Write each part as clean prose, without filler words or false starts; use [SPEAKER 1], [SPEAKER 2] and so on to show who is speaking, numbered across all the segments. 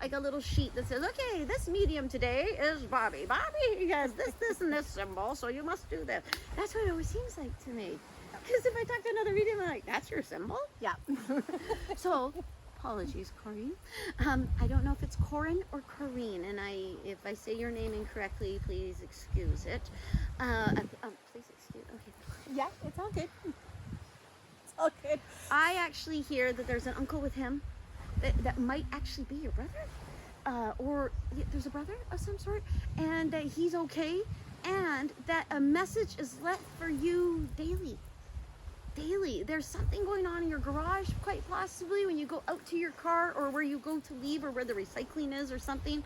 [SPEAKER 1] like a little sheet that says, okay, this medium today is Bobbi. Bobbi has this, and this symbol, so you must do this. That's what it always seems like to me. Because if I talk to another medium, I'm like, that's your symbol?
[SPEAKER 2] Yeah.
[SPEAKER 1] So, apologies, Corinne. I don't know if it's Corinne or Corinne, and if I say your name incorrectly, please excuse it. Please excuse. Okay.
[SPEAKER 2] Yeah, it's all good. It's all good.
[SPEAKER 1] I actually hear that there's an uncle with him that might actually be your brother, or there's a brother of some sort, and that he's okay, and that a message is left for you daily. There's something going on in your garage, quite possibly when you go out to your car, or where you go to leave, or where the recycling is or something.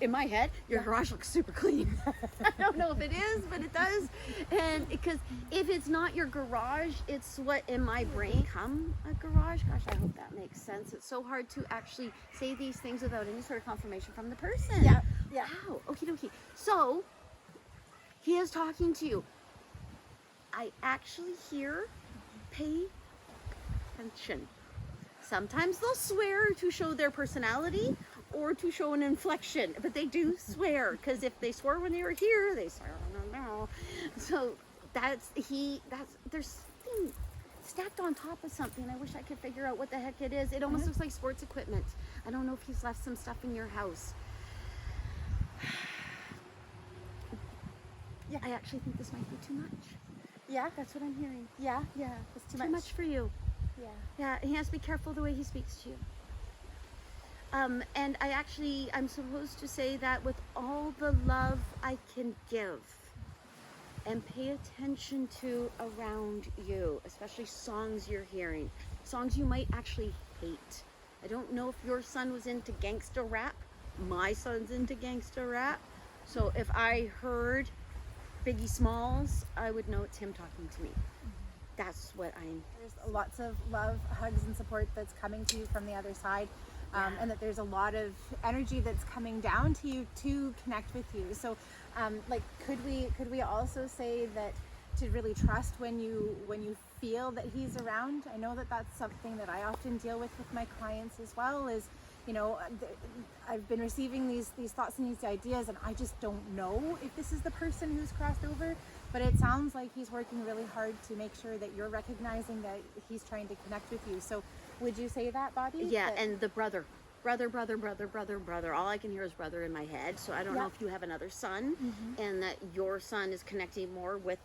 [SPEAKER 1] In my head, your garage looks super clean. I don't know if it is, but it does. And because if it's not your garage, it's what in my brain come a garage. Gosh, I hope that makes sense. It's so hard to actually say these things without any sort of confirmation from the person.
[SPEAKER 2] Yeah.
[SPEAKER 1] Wow. Okie dokie. So he is talking to you. I actually hear, pay attention. Sometimes they'll swear to show their personality or to show an inflection, but they do swear, because if they swore when they were here, they swear now. So there's something stacked on top of something. I wish I could figure out what the heck it is. It almost looks like sports equipment. I don't know if he's left some stuff in your house.
[SPEAKER 2] Yeah.
[SPEAKER 1] I actually think this might be too much.
[SPEAKER 2] Yeah.
[SPEAKER 1] That's what I'm hearing.
[SPEAKER 2] Yeah. It's
[SPEAKER 1] Too much for you.
[SPEAKER 2] Yeah.
[SPEAKER 1] Yeah, he has to be careful the way he speaks to you. And I'm supposed to say that with all the love I can give and pay attention to around you, especially songs you're hearing, songs you might actually hate. I don't know if your son was into gangster rap. My son's into gangster rap. So if I heard Biggie Smalls, I would know it's him talking to me. That's what
[SPEAKER 2] There's lots of love, hugs, and support that's coming to you from the other side. And that there's a lot of energy that's coming down to you to connect with you. So, could we also say that to really trust when you feel that he's around? I know that that's something that I often deal with my clients as well. Is, you know, I've been receiving these thoughts and these ideas, and I just don't know if this is the person who's crossed over. But it sounds like he's working really hard to make sure that you're recognizing that he's trying to connect with you. So would you say that, Bobbi?
[SPEAKER 1] Yeah, and the brother. All I can hear is brother in my head. So I don't know if you have another son and that your son is connecting more with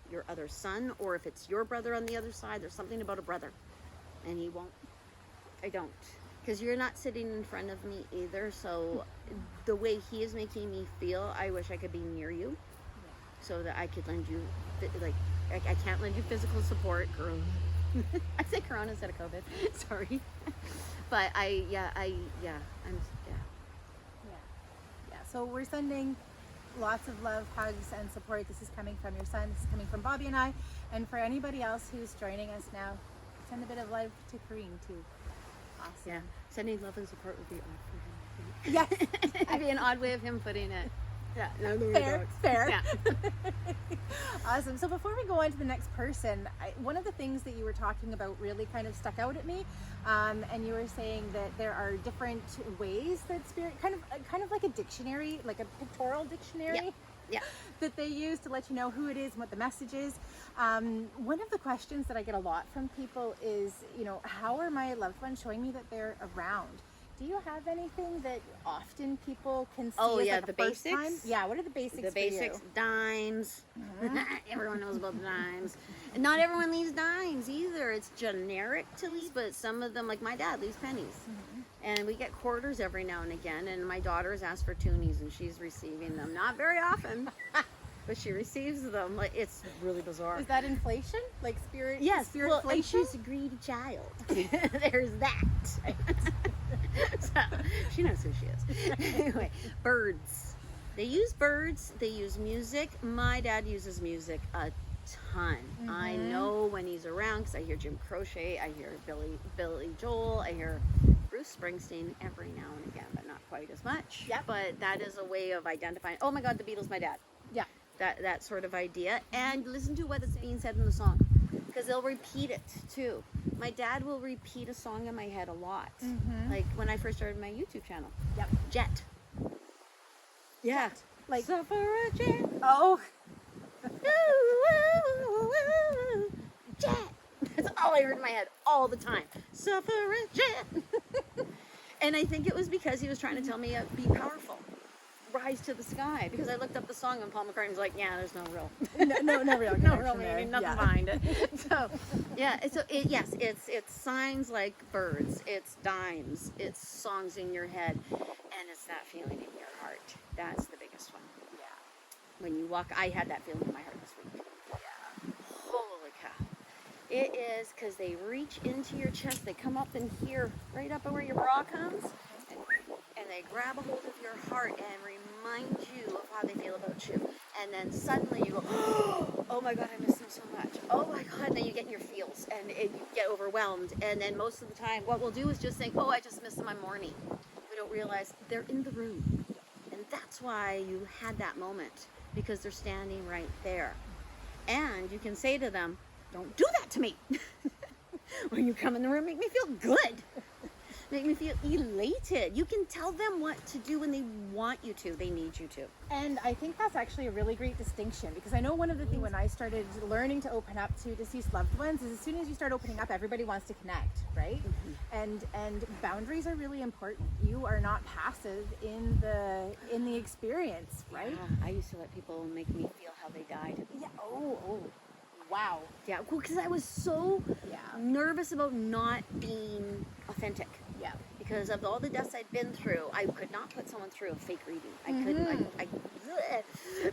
[SPEAKER 1] your other son, or if it's your brother on the other side. There's something about a brother. And he won't. I don't. Because you're not sitting in front of me either. So the way he is making me feel, I wish I could be near you. So that I could lend you, like, I can't lend you physical support, girl. I say Corona instead of COVID. Sorry, but yeah.
[SPEAKER 2] So we're sending lots of love, hugs, and support. This is coming from your son. This is coming from Bobbi and I, and for anybody else who's joining us now, send a bit of love to Corinne too. Awesome.
[SPEAKER 1] Yeah, sending love and support would be odd for him.
[SPEAKER 2] Yes,
[SPEAKER 1] it'd be an odd way of him putting it. Yeah, no,
[SPEAKER 2] fair.
[SPEAKER 1] Yeah.
[SPEAKER 2] Awesome. So before we go on to the next person, one of the things that you were talking about really kind of stuck out at me, and you were saying that there are different ways that spirit, kind of like a dictionary, like a pictorial dictionary, that they use to let you know who it is and what the message is. One of the questions that I get a lot from people is, you know, how are my loved ones showing me that they're around? Do you have anything that often people can see as like
[SPEAKER 1] the
[SPEAKER 2] first
[SPEAKER 1] basics?
[SPEAKER 2] time? Yeah, what are the basics for you?
[SPEAKER 1] Dimes. Everyone knows about the dimes. And not everyone leaves dimes either. It's generic to leave, but some of them, like my dad, leaves pennies. And we get quarters every now and again, and my daughter's asked for toonies, and she's receiving them. Not very often, but she receives them. Like, it's really bizarre.
[SPEAKER 2] Is that inflation? Like spirit?
[SPEAKER 1] Yes.
[SPEAKER 2] Spirit
[SPEAKER 1] Well,
[SPEAKER 2] inflation?
[SPEAKER 1] and she's a greedy child. There's that. So, she knows who she is. Anyway, birds. They use birds. They use music. My dad uses music a ton. I know when he's around because I hear Jim Croce. I hear Billy Joel. I hear Bruce Springsteen every now and again, but not quite as much.
[SPEAKER 2] Yep.
[SPEAKER 1] But that is a way of identifying. Oh my God, the Beatles, my dad.
[SPEAKER 2] Yeah.
[SPEAKER 1] That sort of idea. And listen to what is being said in the song. because they'll repeat it too. My dad will repeat a song in my head a lot. Like when I first started my YouTube channel.
[SPEAKER 2] Yep.
[SPEAKER 1] Jet. Yeah.
[SPEAKER 2] Jet. Like,
[SPEAKER 1] suffragette.
[SPEAKER 2] oh,
[SPEAKER 1] Jet. That's all I heard in my head all the time. Suffragette. And I think it was because he was trying to tell me be powerful. Rise to the sky. Because I looked up the song and Paul McCartney's like, yeah, there's no real
[SPEAKER 2] no real
[SPEAKER 1] no real
[SPEAKER 2] connection there.
[SPEAKER 1] meaning, nothing behind it. So yeah, yes, it's signs like birds, it's dimes, it's songs in your head, and it's that feeling in your heart. That's the biggest one.
[SPEAKER 2] Yeah.
[SPEAKER 1] When you walk, I had that feeling in my heart this week.
[SPEAKER 2] Yeah.
[SPEAKER 1] Holy cow. It is because they reach into your chest, they come up in here, right up where your bra comes, and they grab a hold of your heart and remind you of how they feel about you. And then suddenly you go, oh my God, I miss them so much. Oh my God, and then you get in your feels and you get overwhelmed. And then most of the time, what we'll do is just think, oh, I just miss them, I'm mourning. We don't realize they're in the room. And that's why you had that moment, because they're standing right there. And you can say to them, don't do that to me. When you come in the room, make me feel good. Make me feel elated. You can tell them what to do when they want you to. They need you to.
[SPEAKER 2] And I think that's actually a really great distinction, because I know one of the things when I started learning to open up to deceased loved ones is as soon as you start opening up, everybody wants to connect, right? And boundaries are really important. You are not passive in the experience, right?
[SPEAKER 1] Yeah, I used to let people make me feel how they died.
[SPEAKER 2] Yeah. Oh. Wow.
[SPEAKER 1] Yeah, well, because I was so
[SPEAKER 2] Yeah.
[SPEAKER 1] nervous about not being authentic.
[SPEAKER 2] Yeah.
[SPEAKER 1] Because of all the deaths I'd been through, I could not put someone through a fake reading. I couldn't. I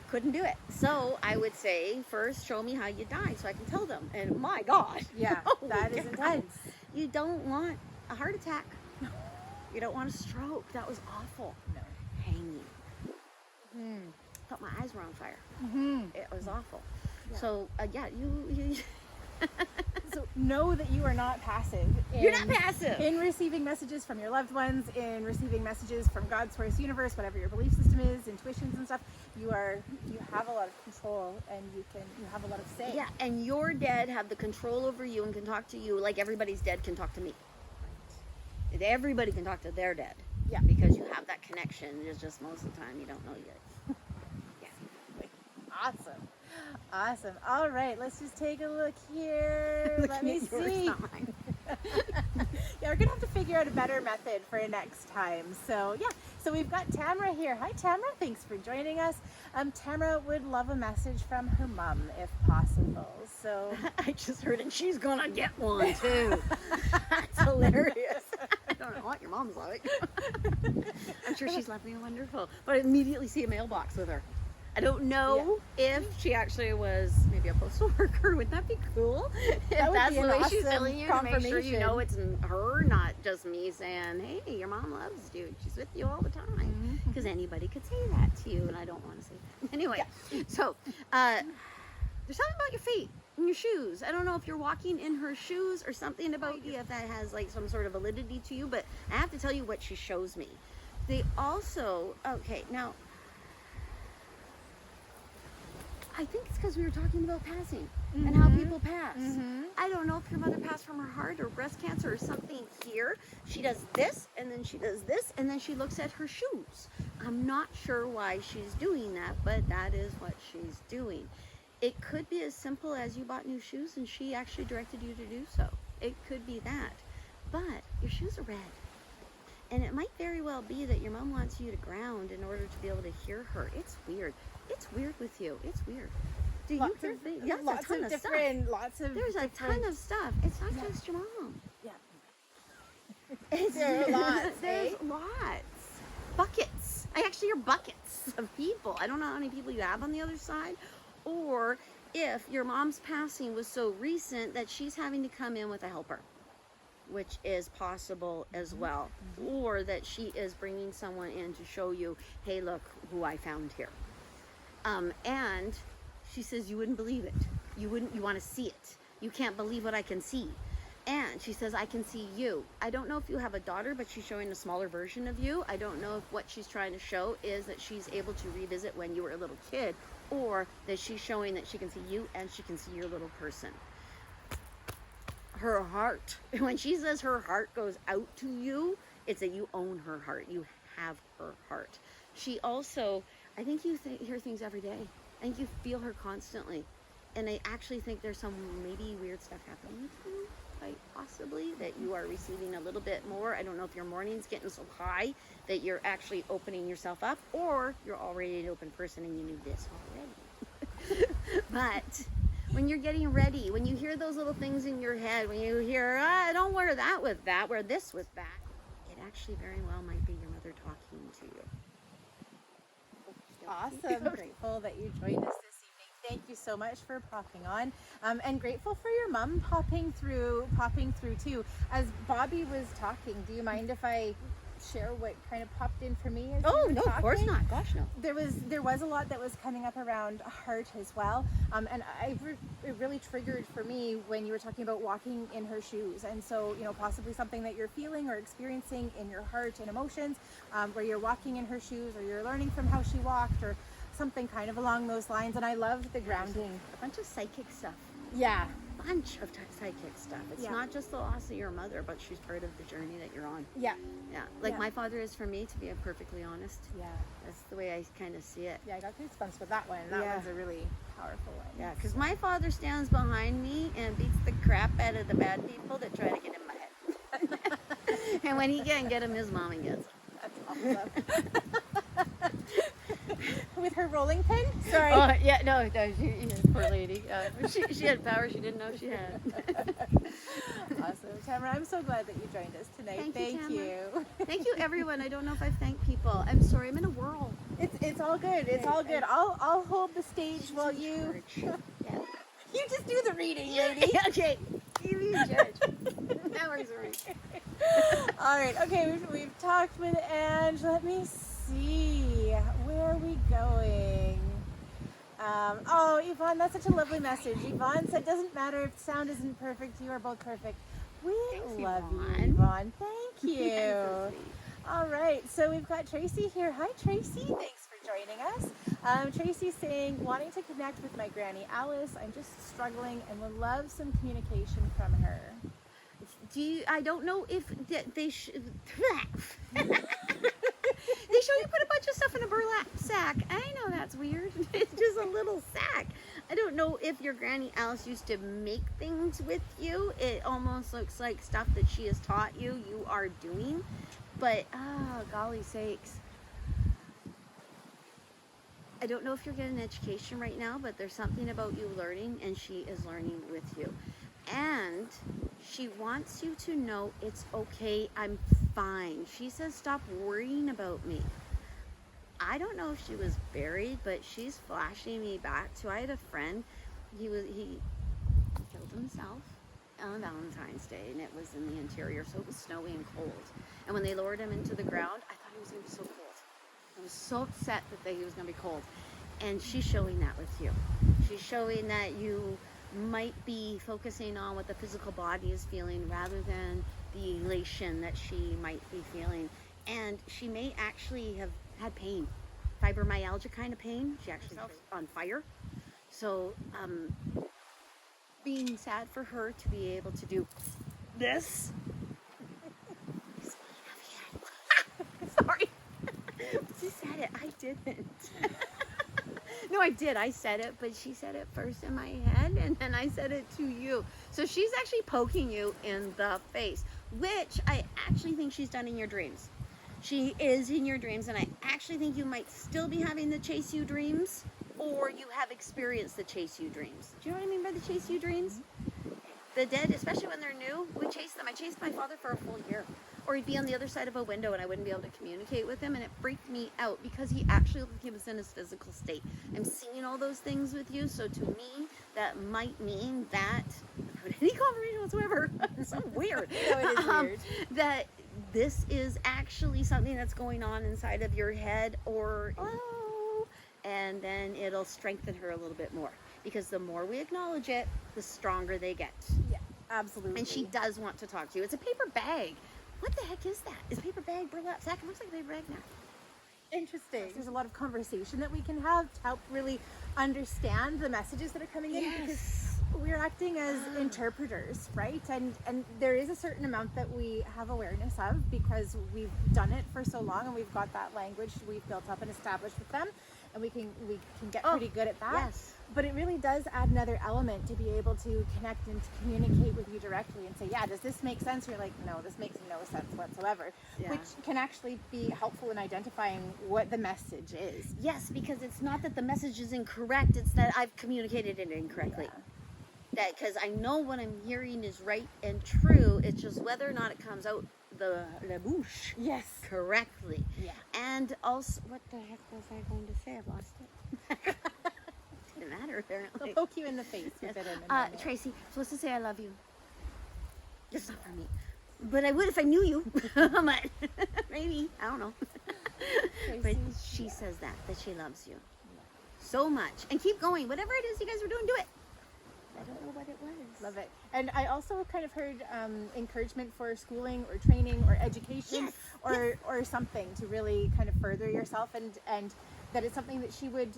[SPEAKER 1] couldn't do it. So I would say, first, show me how you died, so I can tell them. And my God,
[SPEAKER 2] Yeah.
[SPEAKER 1] holy
[SPEAKER 2] That is
[SPEAKER 1] cow.
[SPEAKER 2] intense.
[SPEAKER 1] You don't want a heart attack. No. You don't want a stroke. That was awful.
[SPEAKER 2] No.
[SPEAKER 1] Hanging.
[SPEAKER 2] Mm-hmm.
[SPEAKER 1] Thought my eyes were on fire.
[SPEAKER 2] Mm-hmm.
[SPEAKER 1] It was awful.
[SPEAKER 2] Yeah.
[SPEAKER 1] So yeah, you
[SPEAKER 2] So know that you are not passive.
[SPEAKER 1] you're not passive.
[SPEAKER 2] In receiving messages from your loved ones, in receiving messages from God's source universe, whatever your belief system is, intuitions and stuff, you have a lot of control, and you have a lot of say.
[SPEAKER 1] Yeah, and your dead have the control over you and can talk to you like everybody's dead can talk to me. Everybody can talk to their dead.
[SPEAKER 2] Yeah.
[SPEAKER 1] Because you have that connection. It's just most of the time you don't know yet.
[SPEAKER 2] Awesome. All right, let's just take a look here. Let me see. Yeah, we're gonna have to figure out a better method for next time. So yeah, so we've got Tamara here. Hi Tamara, thanks for joining us. Tamara would love a message from her mom if possible. So
[SPEAKER 1] I just heard it. She's gonna get one too. That's hilarious. I don't know what your mom's like. I'm sure she's lovely and wonderful. But I immediately see a mailbox with her. I don't know if she actually was maybe a postal worker. Would that be cool? If
[SPEAKER 2] That would
[SPEAKER 1] that's
[SPEAKER 2] be
[SPEAKER 1] the
[SPEAKER 2] an
[SPEAKER 1] way she's
[SPEAKER 2] awesome
[SPEAKER 1] telling you, to make sure you
[SPEAKER 2] confirmation.
[SPEAKER 1] know it's her, not just me saying, hey, your mom loves you. She's with you all the time. Because anybody could say that to you, and I don't want to say that. Anyway, so there's something about your feet and your shoes. I don't know if you're walking in her shoes or something about you, if that has like some sort of validity to you, but I have to tell you what she shows me. They also, okay, now, I think it's because we were talking about passing and how people pass. I don't know if your mother passed from her heart or breast cancer or something here. She does this, and then she does this, and then she looks at her shoes. I'm not sure why she's doing that, but that is what she's doing. It could be as simple as you bought new shoes and she actually directed you to do so. It could be that. But your shoes are red. And it might very well be that your mom wants you to ground in order to be able to hear her. It's weird. It's weird with you. It's weird. Do you hear things? Yes, a ton of stuff. There's a ton of stuff. It's not just your mom.
[SPEAKER 2] Yeah.
[SPEAKER 1] There
[SPEAKER 2] are lots,
[SPEAKER 1] There's lots. Buckets. I actually hear buckets of people. I don't know how many people you have on the other side, or if your mom's passing was so recent that she's having to come in with a helper, which is possible as well, or that she is bringing someone in to show you, hey, look who I found here. And she says, you wouldn't believe it. You want to see it. You can't believe what I can see. And she says, I can see you. I don't know if you have a daughter, but she's showing a smaller version of you. I don't know if what she's trying to show is that she's able to revisit when you were a little kid, or that she's showing that she can see you and she can see your little person. her heart. When she says her heart goes out to you, it's that you own her heart. You have her heart. She also, I think you hear things every day. I think you feel her constantly. And I actually think there's some maybe weird stuff happening with you, quite possibly, that you are receiving a little bit more. I don't know if your morning's getting so high that you're actually opening yourself up, or you're already an open person and you knew this already. But when you're getting ready, when you hear those little things in your head, when you hear, don't wear that with that, wear this with that, it actually very well might be your mother talking to you.
[SPEAKER 2] Awesome. Grateful that you joined us this evening. Thank you so much for popping on, and grateful for your mom popping through too. As Bobbi was talking, do you mind if I share what kind of popped in for me? As
[SPEAKER 1] Oh,
[SPEAKER 2] you were
[SPEAKER 1] no,
[SPEAKER 2] talking?
[SPEAKER 1] of course not. Gosh, no.
[SPEAKER 2] There was a lot that was coming up around heart as well, and it really triggered for me when you were talking about walking in her shoes. And so, you know, possibly something that you're feeling or experiencing in your heart and emotions, where you're walking in her shoes, or you're learning from how she walked, or something kind of along those lines. And I love the grounding.
[SPEAKER 1] A bunch of psychic stuff.
[SPEAKER 2] Yeah.
[SPEAKER 1] Bunch of psychic stuff. It's not just the loss of your mother, but she's part of the journey that you're on.
[SPEAKER 2] Yeah.
[SPEAKER 1] Yeah. Like
[SPEAKER 2] Yeah.
[SPEAKER 1] my father is for me, to be perfectly honest.
[SPEAKER 2] Yeah.
[SPEAKER 1] That's the way I kind of see it.
[SPEAKER 2] Yeah, I got goosebumps with that one. That
[SPEAKER 1] Yeah.
[SPEAKER 2] one's a really powerful one.
[SPEAKER 1] Yeah, because my father stands behind me and beats the crap out of the bad people that try to get in my head. And when he can't get him, his mama gets him.
[SPEAKER 2] That's awesome. With her rolling pin? Sorry.
[SPEAKER 1] Oh, yeah, no, poor lady. She had power she didn't know she had.
[SPEAKER 2] Awesome. Tamara, I'm so glad that you joined us tonight.
[SPEAKER 1] Thank
[SPEAKER 2] you.
[SPEAKER 1] you. Thank you, everyone. I don't know if I've thanked people. I'm sorry, I'm in a whirl.
[SPEAKER 2] It's all good. It's all good. I'll hold the stage while you
[SPEAKER 1] Yeah.
[SPEAKER 2] you just do the reading, lady.
[SPEAKER 1] Okay, you judge. That works for me.
[SPEAKER 2] All right. Okay, we've talked with Ange. Let me see. Where are we going? Oh, Yvonne, that's such a lovely message. Yvonne said, "Doesn't matter if sound isn't perfect. You are both perfect." We
[SPEAKER 1] Thanks,
[SPEAKER 2] love
[SPEAKER 1] Yvonne.
[SPEAKER 2] you, Yvonne. Thank you.
[SPEAKER 1] So sweet.
[SPEAKER 2] All right, so we've got Tracy here. Hi, Tracy. Thanks for joining us. Tracy's saying, wanting to connect with my Granny Alice. I'm just struggling and would love some communication from her.
[SPEAKER 1] I don't know if they should. They show you put a bunch of stuff in a burlap sack. I know that's weird. It's just a little sack. I don't know if your Granny Alice used to make things with you. It almost looks like stuff that she has taught you are doing. But, golly sakes. I don't know if you're getting an education right now, but there's something about you learning, and she is learning with you. And she wants you to know it's okay, I'm fine. She says, stop worrying about me. I don't know if she was buried, but she's flashing me back to, I had a friend, he killed himself on Valentine's Day, and it was in the interior, so it was snowy and cold. And when they lowered him into the ground, I thought he was going to be so cold. I was so upset that he was going to be cold. And she's showing that with you. She's showing that you might be focusing on what the physical body is feeling rather than the elation that she might be feeling. And she may actually have had pain, fibromyalgia kind of pain. She actually was on fire. So being sad for her to be able to do this. Sorry. She said it. I didn't. No, I did. I said it, but she said it first in my head, and then I said it to you. So she's actually poking you in the face, which I actually think she's done in your dreams. She is in your dreams, and I actually think you might still be having the chase you dreams, or you have experienced the chase you dreams. Do you know what I mean by the chase you dreams? The dead, especially when they're new, we chase them. I chased my father for a full year. Or he'd be on the other side of a window and I wouldn't be able to communicate with him, and it freaked me out because he actually looked like he was in his physical state. I'm seeing all those things with you, so to me, that might mean that, without any confirmation whatsoever, it's so weird,
[SPEAKER 2] No, it is weird.
[SPEAKER 1] that this is actually something that's going on inside of your head, or, and then it'll strengthen her a little bit more. Because the more we acknowledge it, the stronger they get.
[SPEAKER 2] Yeah, absolutely.
[SPEAKER 1] And she does want to talk to you. It's a paper bag. What the heck is that? Is paper bag, burlap sack? It looks like a paper bag now.
[SPEAKER 2] Interesting. There's a lot of conversation that we can have to help really understand the messages that are coming in. Because we're acting as interpreters, right? And there is a certain amount that we have awareness of because we've done it for so long and we've got that language we've built up and established with them, and we can get pretty good at that.
[SPEAKER 1] Yes.
[SPEAKER 2] But it really does add another element to be able to connect and to communicate with you directly and say, yeah, does this make sense? You're like, no, this makes no sense whatsoever,
[SPEAKER 1] Yeah.
[SPEAKER 2] which can actually be helpful in identifying what the message is.
[SPEAKER 1] Yes, because it's not that the message is incorrect, it's that I've communicated it incorrectly.
[SPEAKER 2] Yeah.
[SPEAKER 1] That because I know what I'm hearing is right and true, it's just whether or not it comes out the bouche
[SPEAKER 2] Yes.
[SPEAKER 1] correctly.
[SPEAKER 2] Yeah.
[SPEAKER 1] And also, what the heck was I going to say? I've lost it. Didn't matter, apparently.
[SPEAKER 2] I'll poke you in the face with it in a minute.
[SPEAKER 1] Tracy, supposed to say I love you. Just not for me. But I would if I knew you. But maybe. I don't know. But
[SPEAKER 2] Tracy,
[SPEAKER 1] she says that she loves you so much. And keep going. Whatever it is you guys are doing, do it. I don't know what it was.
[SPEAKER 2] love it. And I also kind of heard encouragement for schooling or training or education,
[SPEAKER 1] Yes,
[SPEAKER 2] or something to really kind of further yourself, and that it's something that she would,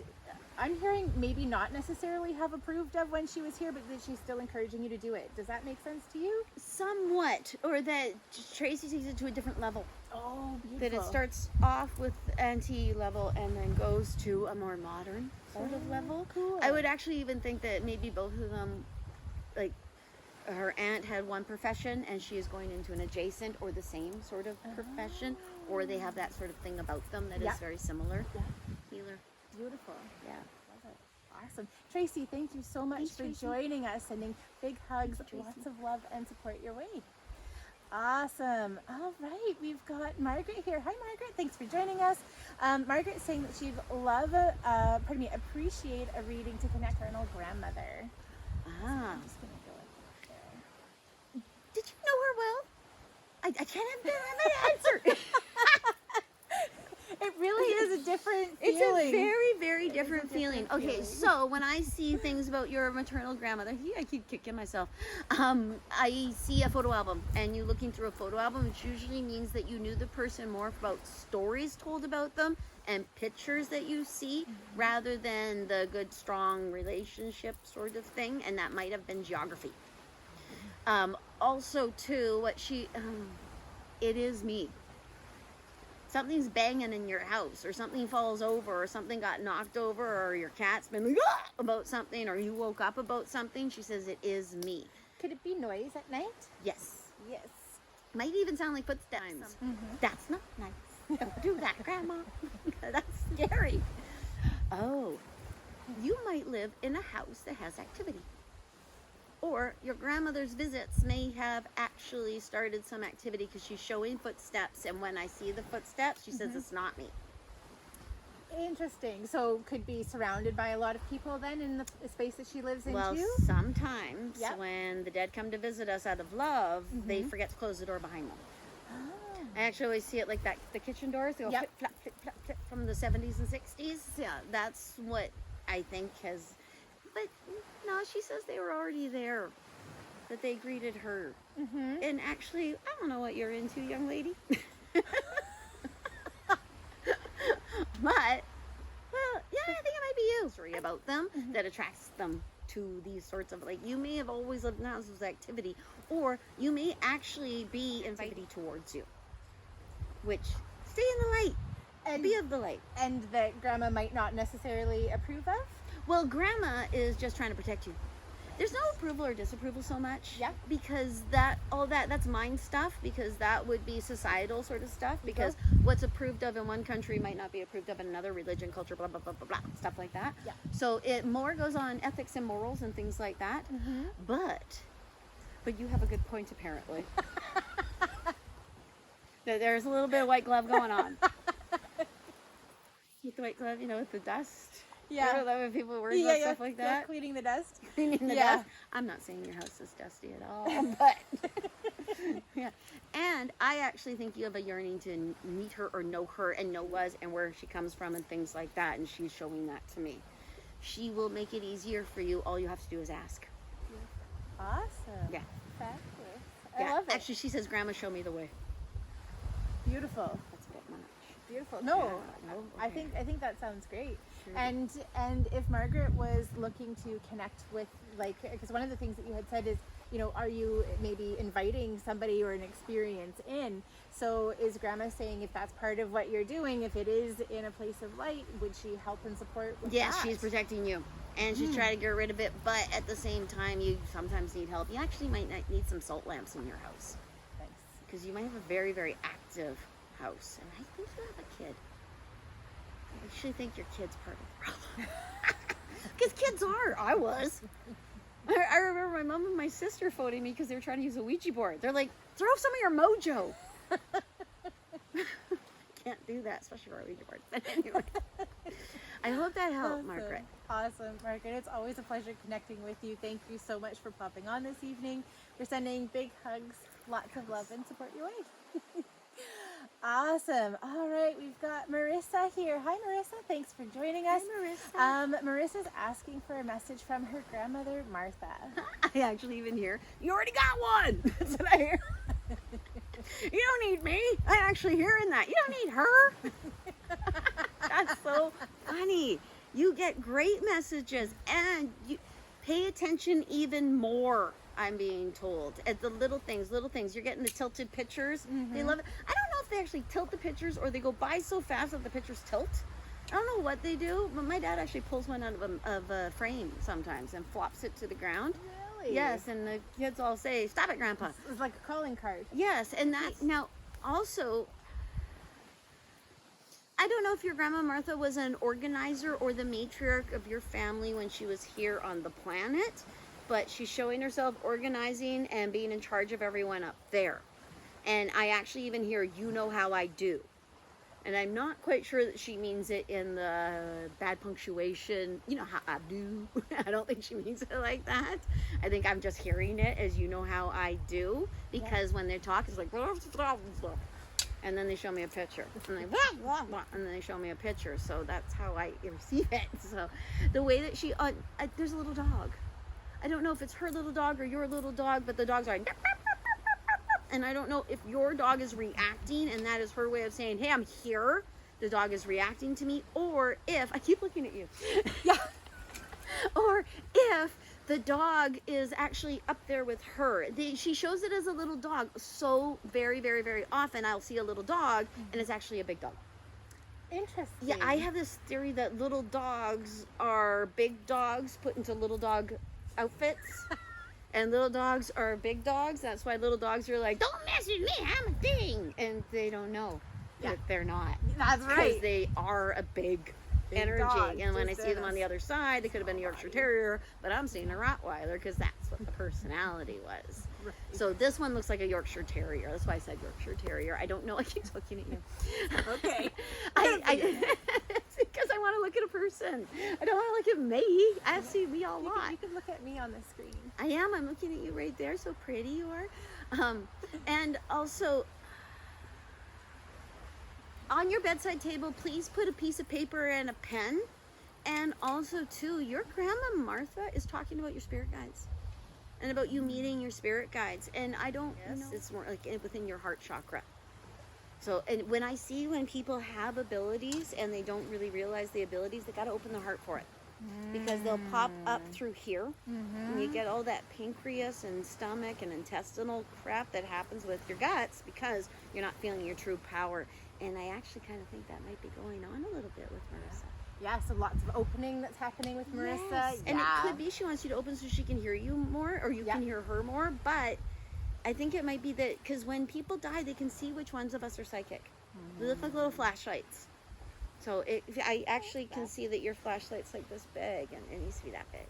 [SPEAKER 2] I'm hearing, maybe not necessarily have approved of when she was here, but that she's still encouraging you to do it. Does that make sense to you?
[SPEAKER 1] Somewhat. Or that Tracy takes it to a different level.
[SPEAKER 2] Oh, beautiful.
[SPEAKER 1] That it starts off with anti level and then goes to a more modern sort of level.
[SPEAKER 2] Cool.
[SPEAKER 1] I would actually even think that maybe both of them, like her aunt had one profession and she is going into an adjacent or the same sort of profession, or they have that sort of thing about them that is very similar.
[SPEAKER 2] Yeah.
[SPEAKER 1] Healer.
[SPEAKER 2] Beautiful.
[SPEAKER 1] Yeah.
[SPEAKER 2] Love it. Awesome. Tracy, thank you so much
[SPEAKER 1] Thanks,
[SPEAKER 2] for
[SPEAKER 1] Tracy.
[SPEAKER 2] joining us. Sending big hugs,
[SPEAKER 1] Thank you, Tracy.
[SPEAKER 2] lots of love and support your way. Awesome. All right, we've got Margaret here. Hi, Margaret. Thanks for joining us. Margaret's saying that she'd appreciate a reading to connect her and old grandmother.
[SPEAKER 1] Ah.
[SPEAKER 2] I'm just gonna go up there.
[SPEAKER 1] Did you know her well? I can't have that answer.
[SPEAKER 2] It really is a different
[SPEAKER 1] It's
[SPEAKER 2] feeling.
[SPEAKER 1] a very, very different
[SPEAKER 2] different
[SPEAKER 1] feeling. Okay,
[SPEAKER 2] feeling.
[SPEAKER 1] so when I see things about your maternal grandmother, I keep kicking myself. I see a photo album, and you looking through a photo album, which usually means that you knew the person more about stories told about them and pictures that you see, rather than the good, strong relationship sort of thing, and that might have been geography. Also, too, it is me. Something's banging in your house, or something falls over, or something got knocked over, or your cat's been like, "Ah!" about something, or you woke up about something. She says it is me.
[SPEAKER 2] Could it be noise at night?
[SPEAKER 1] Yes.
[SPEAKER 2] Yes.
[SPEAKER 1] Might even sound like footsteps. That's not nice. Don't do that, Grandma. That's scary. Oh, you might live in a house that has activity. Or your grandmother's visits may have actually started some activity because she's showing footsteps, and when I see the footsteps, she says it's not me.
[SPEAKER 2] Interesting. So could be surrounded by a lot of people then in the space that she lives in
[SPEAKER 1] Well,
[SPEAKER 2] too?
[SPEAKER 1] sometimes
[SPEAKER 2] Yep.
[SPEAKER 1] when the dead come to visit us out of love, they forget to close the door behind them.
[SPEAKER 2] Oh.
[SPEAKER 1] I actually always see it like that, the kitchen doors, they go
[SPEAKER 2] Yep.
[SPEAKER 1] flip, flap, flip, flap, flip from the 70s and 60s. Yeah, that's what I think has, but no, she says they were already there, that they greeted her. And actually, I don't know what you're into, young lady. But, well, yeah, I think it might be you. Story about them that attracts them to these sorts of, like, you may have always lived in a house with activity, or you may actually be invited towards you. Which, stay in the light.
[SPEAKER 2] And
[SPEAKER 1] Be of the light.
[SPEAKER 2] and that grandma might not necessarily approve of?
[SPEAKER 1] Well, grandma is just trying to protect you. There's no approval or disapproval so much.
[SPEAKER 2] Yeah.
[SPEAKER 1] Because that's mind stuff, because that would be societal sort of stuff, because what's approved of in one country might not be approved of in another religion, culture, blah, blah, blah, blah, blah, stuff like that.
[SPEAKER 2] Yeah.
[SPEAKER 1] So it more goes on ethics and morals and things like that. But you have a good point, apparently. There's a little bit of white glove going on. With the white glove, with the dust.
[SPEAKER 2] Yeah.
[SPEAKER 1] Remember that when people worry about stuff like that?
[SPEAKER 2] Cleaning the dust.
[SPEAKER 1] Cleaning the
[SPEAKER 2] Yeah.
[SPEAKER 1] dust. I'm not saying your house is dusty at all, but yeah. And I actually think you have a yearning to meet her or know her and know and where she comes from and things like that, and she's showing that to me. She will make it easier for you. All you have to do is ask.
[SPEAKER 2] Awesome.
[SPEAKER 1] Yeah.
[SPEAKER 2] Fabulous.
[SPEAKER 1] Yeah.
[SPEAKER 2] I love it.
[SPEAKER 1] Actually, she says, "Grandma, show me the way."
[SPEAKER 2] Beautiful.
[SPEAKER 1] That's a bit much.
[SPEAKER 2] Beautiful. beautiful. No,
[SPEAKER 1] Yeah, no? Okay.
[SPEAKER 2] I think that sounds great.
[SPEAKER 1] Sure.
[SPEAKER 2] And if Margaret was looking to connect with, like, because one of the things that you had said is, you know, are you maybe inviting somebody or an experience in? So is Grandma saying if that's part of what you're doing, if it is in a place of light, would she help and support with
[SPEAKER 1] Yes,
[SPEAKER 2] that?
[SPEAKER 1] she's protecting you. And she's trying to get rid of it, but at the same time, you sometimes need help. You actually might need some salt lamps in your house.
[SPEAKER 2] Thanks.
[SPEAKER 1] Because you might have a very, very active house. And I think you have a kid. I actually think your kid's part of the problem. Because kids are. I was. I remember my mom and my sister phoning me because they were trying to use a Ouija board. They're like, throw some of your mojo. Can't do that, especially for a Ouija board. But anyway, I hope that helped,
[SPEAKER 2] Awesome.
[SPEAKER 1] Margaret.
[SPEAKER 2] Awesome, Margaret. It's always a pleasure connecting with you. Thank you so much for popping on this evening. We're sending big hugs, lots of love and support your way. Awesome. All right, we've got Marissa here. Hi, Marissa. Thanks for joining us.
[SPEAKER 1] Hi, Marissa.
[SPEAKER 2] Marissa's asking for a message from her grandmother, Martha.
[SPEAKER 1] I actually even hear, you already got one. That's what I hear. You don't need me. I'm actually hearing that. You don't need her. That's so funny. You get great messages and you pay attention even more. I'm being told at the little things. You're getting the tilted pictures. They love it. I don't know if they actually tilt the pictures or they go by so fast that the pictures tilt. I don't know what they do, but my dad actually pulls one out of a frame sometimes and flops it to the ground.
[SPEAKER 2] Really?
[SPEAKER 1] Yes, and the kids all say, "Stop it, Grandpa."
[SPEAKER 2] It's like a calling card.
[SPEAKER 1] Yes, and that now also, I don't know if your grandma Martha was an organizer or the matriarch of your family when she was here on the planet, but she's showing herself organizing and being in charge of everyone up there. And I actually even hear, "You know how I do." And I'm not quite sure that she means it in the bad punctuation, you know how I do. I don't think she means it like that. I think I'm just hearing it as "you know how I do," because when they talk, it's like, blah, blah, blah. And then they show me a picture. And they, blah, blah, blah, and then they show me a picture. So that's how I receive it. So the way that she, there's a little dog. I don't know if it's her little dog or your little dog, but the dogs are like, and I don't know if your dog is reacting and that is her way of saying, "Hey, I'm here." The dog is reacting to me, or if, I keep looking at you.
[SPEAKER 2] Yeah.
[SPEAKER 1] Or if the dog is actually up there with her. She shows it as a little dog. So very, very, very often I'll see a little dog and it's actually a big dog.
[SPEAKER 2] Interesting.
[SPEAKER 1] Yeah, I have this theory that little dogs are big dogs put into little dog outfits. And little dogs are big dogs. That's why little dogs are like, "Don't mess with me, I'm a thing." And they don't know that they're not.
[SPEAKER 2] That's right.
[SPEAKER 1] Because they are a big energy.
[SPEAKER 2] dog,
[SPEAKER 1] And when I
[SPEAKER 2] just
[SPEAKER 1] see them
[SPEAKER 2] in
[SPEAKER 1] on the other side, they could have been a Yorkshire Terrier, but I'm seeing a Rottweiler because that's what the personality was.
[SPEAKER 2] Right.
[SPEAKER 1] So this one looks like a Yorkshire Terrier. That's why I said Yorkshire Terrier. I don't know. I keep looking at you.
[SPEAKER 2] Okay.
[SPEAKER 1] It's because I want to look at a person. I don't want to look at me. I see me a lot.
[SPEAKER 2] You can look at me on the screen.
[SPEAKER 1] I am. I'm looking at you right there. So pretty you are. And also, on your bedside table, please put a piece of paper and a pen. And also, too, your grandma Martha is talking about your spirit guides and about you meeting your spirit guides. And I don't know. It's more like within your heart chakra. So, and when I see when people have abilities and they don't really realize the abilities, they got to open their heart for it. Because they'll pop up through here and you get all that pancreas and stomach and intestinal crap that happens with your guts because you're not feeling your true power. And I actually kind of think that might be going on a little bit with Marissa.
[SPEAKER 2] Yeah, so lots of opening that's happening with Marissa.
[SPEAKER 1] Yes.
[SPEAKER 2] Yeah.
[SPEAKER 1] And it could be she wants you to open so she can hear you more or you can hear her more. But I think it might be that because when people die, they can see which ones of us are psychic. They look like little flashlights. So I actually can see that your flashlight's like this big, and it needs to be that big.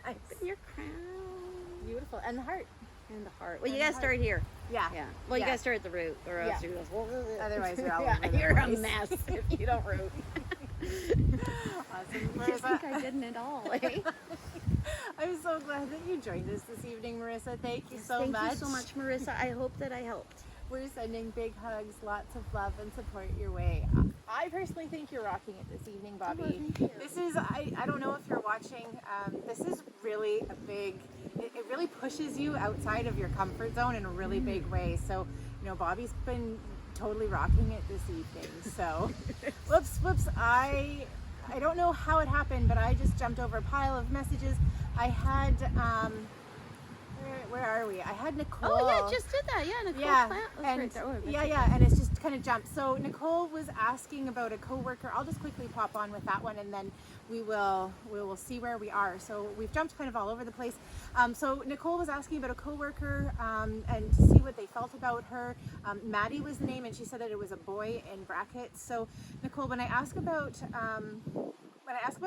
[SPEAKER 2] Nice.
[SPEAKER 1] And your crown.
[SPEAKER 2] Beautiful. And the heart.
[SPEAKER 1] And the heart. Well, you
[SPEAKER 2] And
[SPEAKER 1] gotta
[SPEAKER 2] the
[SPEAKER 1] start here.
[SPEAKER 2] Yeah.
[SPEAKER 1] Yeah. Well, you gotta start at the root, or else you're just,
[SPEAKER 2] Otherwise, you're all
[SPEAKER 1] yeah,
[SPEAKER 2] over the
[SPEAKER 1] you're a
[SPEAKER 2] place.
[SPEAKER 1] mess if you don't root.
[SPEAKER 2] Awesome.
[SPEAKER 1] I just think I didn't at all. Eh?
[SPEAKER 2] I'm so glad that you joined us this evening, Marissa. Thank you so much.
[SPEAKER 1] Thank you so much, Marissa. I hope that I helped.
[SPEAKER 2] We're sending big hugs, lots of love and support your way. I personally think you're rocking it this evening, Bobbi.
[SPEAKER 1] Oh, thank you.
[SPEAKER 2] This is, I don't know if you're watching, this is really a big, it really pushes you outside of your comfort zone in a really big way. So, you know, Bobbi's been totally rocking it this evening. So, whoops. I don't know how it happened, but I just jumped over a pile of messages. I had, where are we? I had Nicole.
[SPEAKER 1] Oh yeah, just did that. Yeah, Nicole.
[SPEAKER 2] Yeah,
[SPEAKER 1] Plant was
[SPEAKER 2] and
[SPEAKER 1] right there. Oh,
[SPEAKER 2] yeah, and it's just kind of jumped. So Nicole was asking about a coworker. I'll just quickly pop on with that one, and then we will see where we are. So we've jumped kind of all over the place. So Nicole was asking about a coworker and to see what they felt about her. Maddie was the name, and she said that it was a boy in brackets. So Nicole, when I ask about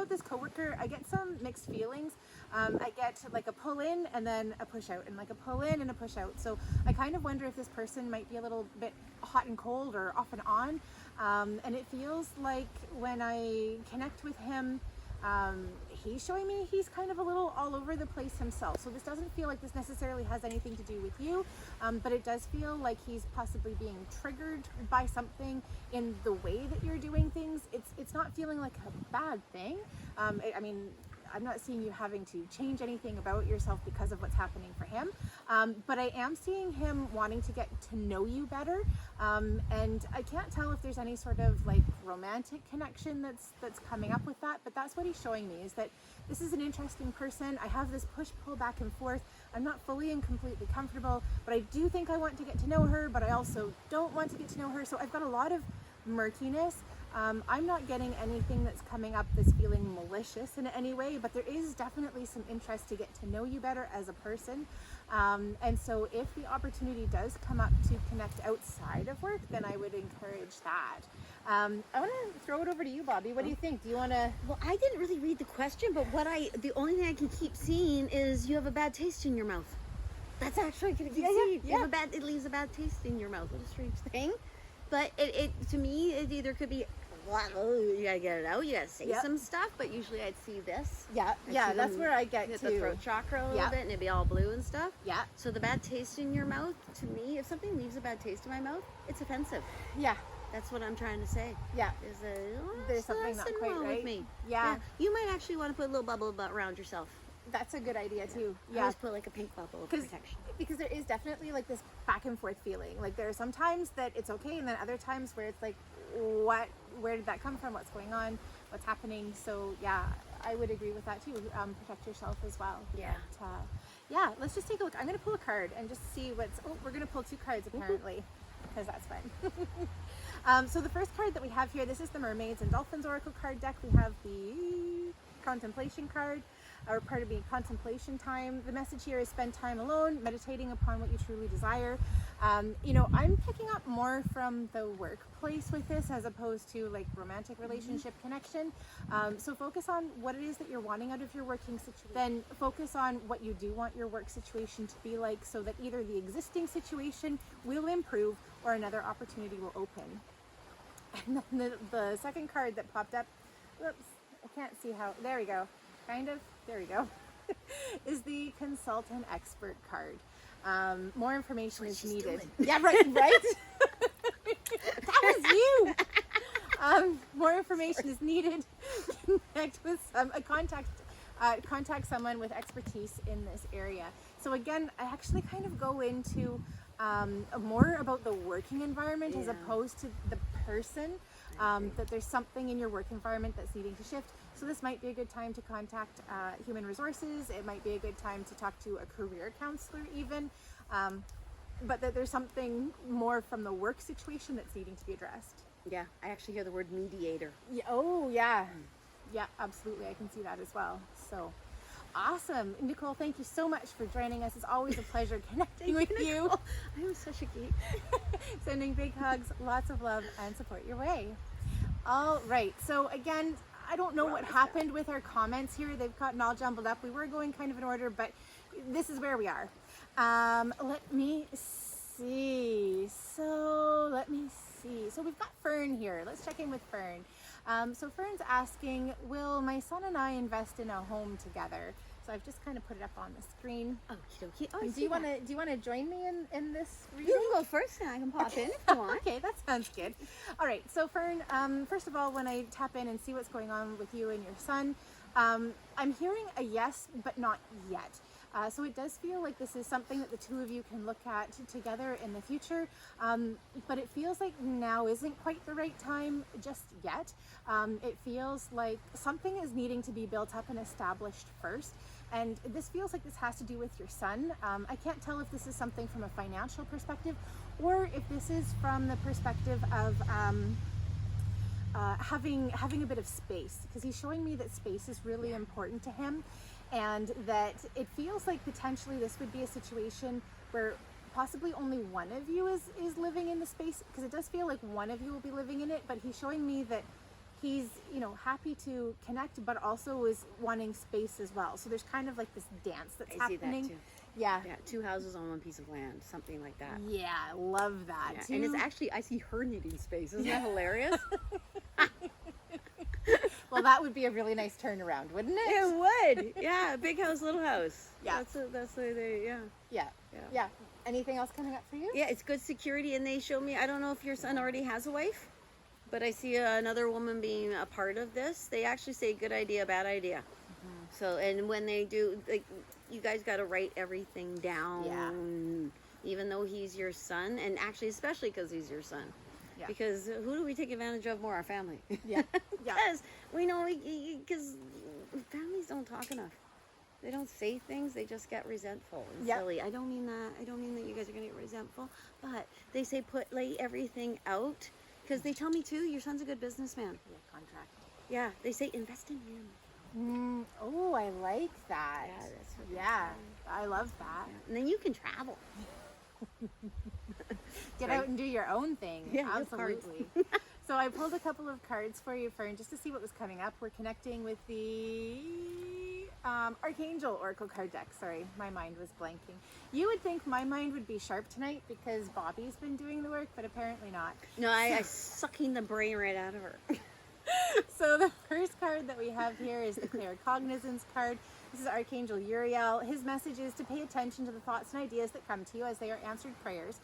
[SPEAKER 2] this coworker, I get some mixed feelings. I get like a pull in and then a push out, and like a pull in and a push out. So I kind of wonder if this person might be a little bit hot and cold or off and on. And it feels like when I connect with him, he's showing me he's kind of a little all over the place himself. So this doesn't feel like this necessarily has anything to do with you, but it does feel like he's possibly being triggered by something in the way that you're doing things. It's not feeling like a bad thing. I mean, I'm not seeing you having to change anything about yourself because of what's happening for him, but I am seeing him wanting to get to know you better, and I can't tell if there's any sort of like romantic connection that's coming up with that, but that's what he's showing me, is that this is an interesting person. I have this push-pull back and forth. I'm not fully and completely comfortable, but I do think I want to get to know her, but I also don't want to get to know her, so I've got a lot of murkiness. I'm not getting anything that's coming up that's feeling malicious in any way, but there is definitely some interest to get to know you better as a person. And so if the opportunity does come up to connect outside of work, then I would encourage that. I want to throw it over to you, Bobbi. What do you think? Do you want to...
[SPEAKER 1] Well, I didn't really read the question, but the only thing I can keep seeing is you have a bad taste in your mouth. That's actually going to keep seeing. You have it leaves a bad taste in your mouth. What a strange thing. But it to me, it either could be, you gotta get it out, you gotta say some stuff, but usually I'd see this.
[SPEAKER 2] Yeah, that's where I get to
[SPEAKER 1] the throat chakra a little bit, and it'd be all blue and stuff.
[SPEAKER 2] Yeah.
[SPEAKER 1] So the bad taste in your mouth, to me, if something leaves a bad taste in my mouth, it's offensive.
[SPEAKER 2] Yeah.
[SPEAKER 1] That's what I'm trying to say.
[SPEAKER 2] Yeah.
[SPEAKER 1] There's
[SPEAKER 2] something not quite
[SPEAKER 1] wrong
[SPEAKER 2] right
[SPEAKER 1] with me.
[SPEAKER 2] Yeah.
[SPEAKER 1] You might actually want to put a little bubble around yourself.
[SPEAKER 2] That's a good idea too.
[SPEAKER 1] I always put like a pink bubble of protection.
[SPEAKER 2] Because there is definitely like this back and forth feeling. Like there are some times that it's okay, and then other times where it's like, where did that come from? What's going on? What's happening? So yeah, I would agree with that too. Protect yourself as well.
[SPEAKER 1] Yeah.
[SPEAKER 2] But, yeah, let's just take a look. I'm going to pull a card and just see what's... Oh, we're going to pull two cards apparently, because that's fun. So the first card that we have here, this is the Mermaids and Dolphins Oracle card deck. We have the Contemplation card, or part of being contemplation time. The message here is spend time alone, meditating upon what you truly desire. I'm picking up more from the workplace with this as opposed to like romantic relationship connection. So focus on what it is that you're wanting out of your working situation. Then focus on what you do want your work situation to be like, so that either the existing situation will improve or another opportunity will open. And then the second card that popped up, whoops, I can't see how, there we go. Kind of, there we go, is the Consultant Expert card. More information is needed. Yeah, right? That was you! More information is needed. Connect with contact someone with expertise in this area. So again, I actually kind of go into more about the working environment as opposed to the person. That there's something in your work environment that's needing to shift. So this might be a good time to contact human resources. It might be a good time to talk to a career counselor even. But that there's something more from the work situation that's needing to be addressed.
[SPEAKER 1] Yeah, I actually hear the word mediator.
[SPEAKER 2] Yeah, oh yeah. Yeah, absolutely. I can see that as well. So awesome. Nicole, thank you so much for joining us. It's always a pleasure connecting with you.
[SPEAKER 1] I am such a geek.
[SPEAKER 2] Sending big hugs, lots of love and support your way. All right. So again, I don't know what happened with our comments here. They've gotten all jumbled up. We were going kind of in order, but this is where we are. Let me see. So we've got Fern here. Let's check in with Fern. So Fern's asking, will my son and I invest in a home together? So I've just kind of put it up on the screen.
[SPEAKER 1] Okie dokie. Oh,
[SPEAKER 2] do you want to join me in this reading?
[SPEAKER 1] You can go first and I can pop in if you want.
[SPEAKER 2] Okay, that sounds good. All right, so Fern, first of all, when I tap in and see what's going on with you and your son, I'm hearing a yes, but not yet. So it does feel like this is something that the two of you can look at together in the future, but it feels like now isn't quite the right time just yet. It feels like something is needing to be built up and established first. And this feels like this has to do with your son. I can't tell if this is something from a financial perspective or if this is from the perspective of having a bit of space, because he's showing me that space is really important to him, and that it feels like potentially this would be a situation where possibly only one of you is living in the space, because it does feel like one of you will be living in it, but he's showing me that he's, you know, happy to connect, but also is wanting space as well. So there's kind of like this dance that's happening.
[SPEAKER 1] See that too.
[SPEAKER 2] Yeah.
[SPEAKER 1] Yeah, 2 houses on 1 piece of land, something like that.
[SPEAKER 2] Yeah, I love that.
[SPEAKER 1] Yeah. And it's actually, I see her needing space. Isn't that hilarious?
[SPEAKER 2] Well, that would be a really nice turnaround, wouldn't it?
[SPEAKER 1] It would. Yeah, big house, little house.
[SPEAKER 2] Yeah.
[SPEAKER 1] That's the way yeah.
[SPEAKER 2] Yeah.
[SPEAKER 1] Yeah.
[SPEAKER 2] Yeah. Anything else coming up for you?
[SPEAKER 1] Yeah, it's good security, and they show me, I don't know if your son already has a wife, but I see another woman being a part of this. They actually say good idea, bad idea. Mm-hmm. So, and when they do, like, you guys got to write everything down.
[SPEAKER 2] Yeah.
[SPEAKER 1] Even though he's your son, and actually especially because he's your son.
[SPEAKER 2] Yeah.
[SPEAKER 1] Because who do we take advantage of more? Our family.
[SPEAKER 2] Yeah. Yeah.
[SPEAKER 1] Because we know, because families don't talk enough. They don't say things. They just get resentful and silly. I don't mean that. I don't mean that you guys are gonna get resentful. But they say lay everything out, because they tell me too. Your son's a good businessman.
[SPEAKER 2] Yeah, contract.
[SPEAKER 1] Yeah. They say invest in him.
[SPEAKER 2] Oh, I like that.
[SPEAKER 1] Yeah, that's what they
[SPEAKER 2] Yeah,
[SPEAKER 1] say.
[SPEAKER 2] I love that.
[SPEAKER 1] Yeah. And then you can travel.
[SPEAKER 2] Get out and do your own thing.
[SPEAKER 1] Yeah,
[SPEAKER 2] absolutely. So I pulled a couple of cards for you, Fern, just to see what was coming up. We're connecting with the Archangel Oracle card deck. Sorry, my mind was blanking. You would think my mind would be sharp tonight because Bobbi's been doing the work, but apparently not.
[SPEAKER 1] No, I sucking the brain right out of her.
[SPEAKER 2] So the first card that we have here is the Claircognizance card. This is Archangel Uriel. His message is to pay attention to the thoughts and ideas that come to you as they are answered prayers.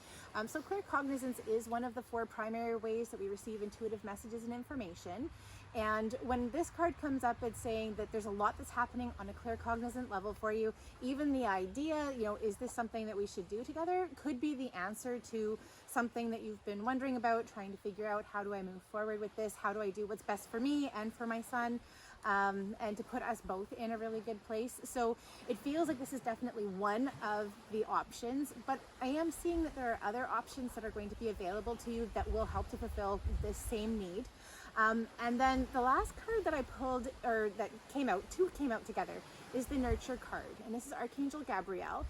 [SPEAKER 2] So claircognizance is one of the 4 primary ways that we receive intuitive messages and information. And when this card comes up, it's saying that there's a lot that's happening on a claircognizant level for you. Even the idea, you know, is this something that we should do together, could be the answer to something that you've been wondering about, trying to figure out, how do I move forward with this? How do I do what's best for me and for my son? And to put us both in a really good place. So it feels like this is definitely one of the options, but I am seeing that there are other options that are going to be available to you that will help to fulfill this same need. And then the last card that I pulled, or that came out, 2 came out together, is the Nurture card. And this is Archangel Gabrielle.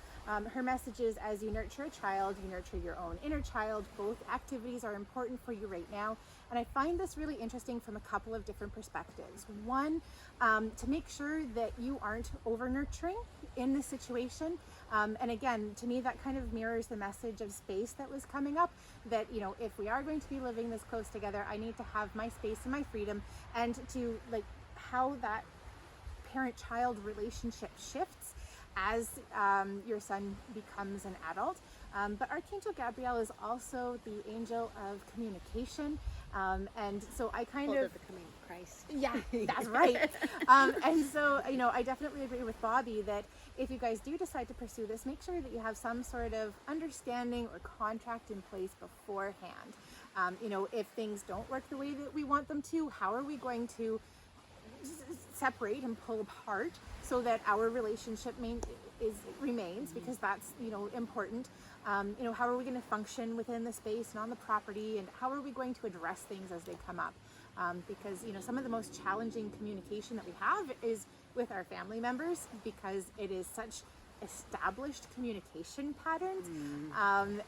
[SPEAKER 2] Her message is, as you nurture a child, you nurture your own inner child. Both activities are important for you right now. And I find this really interesting from a couple of different perspectives. One, to make sure that you aren't over-nurturing in this situation. And again, to me, that kind of mirrors the message of space that was coming up, that, you know, if we are going to be living this close together, I need to have my space and my freedom, and to, like, how that parent-child relationship shifts as your son becomes an adult. But Archangel Gabrielle is also the angel of communication. And so I kind of
[SPEAKER 1] the coming of Christ.
[SPEAKER 2] Yeah, that's right. And so, you know, I definitely agree with Bobbi that if you guys do decide to pursue this, make sure that you have some sort of understanding or contract in place beforehand. You know, if things don't work the way that we want them to, how are we going to separate and pull apart so that our relationship remains, because that's, you know, important. You know, how are we going to function within the space and on the property, and how are we going to address things as they come up? Because, you know, some of the most challenging communication that we have is with our family members, because it is such established communication patterns.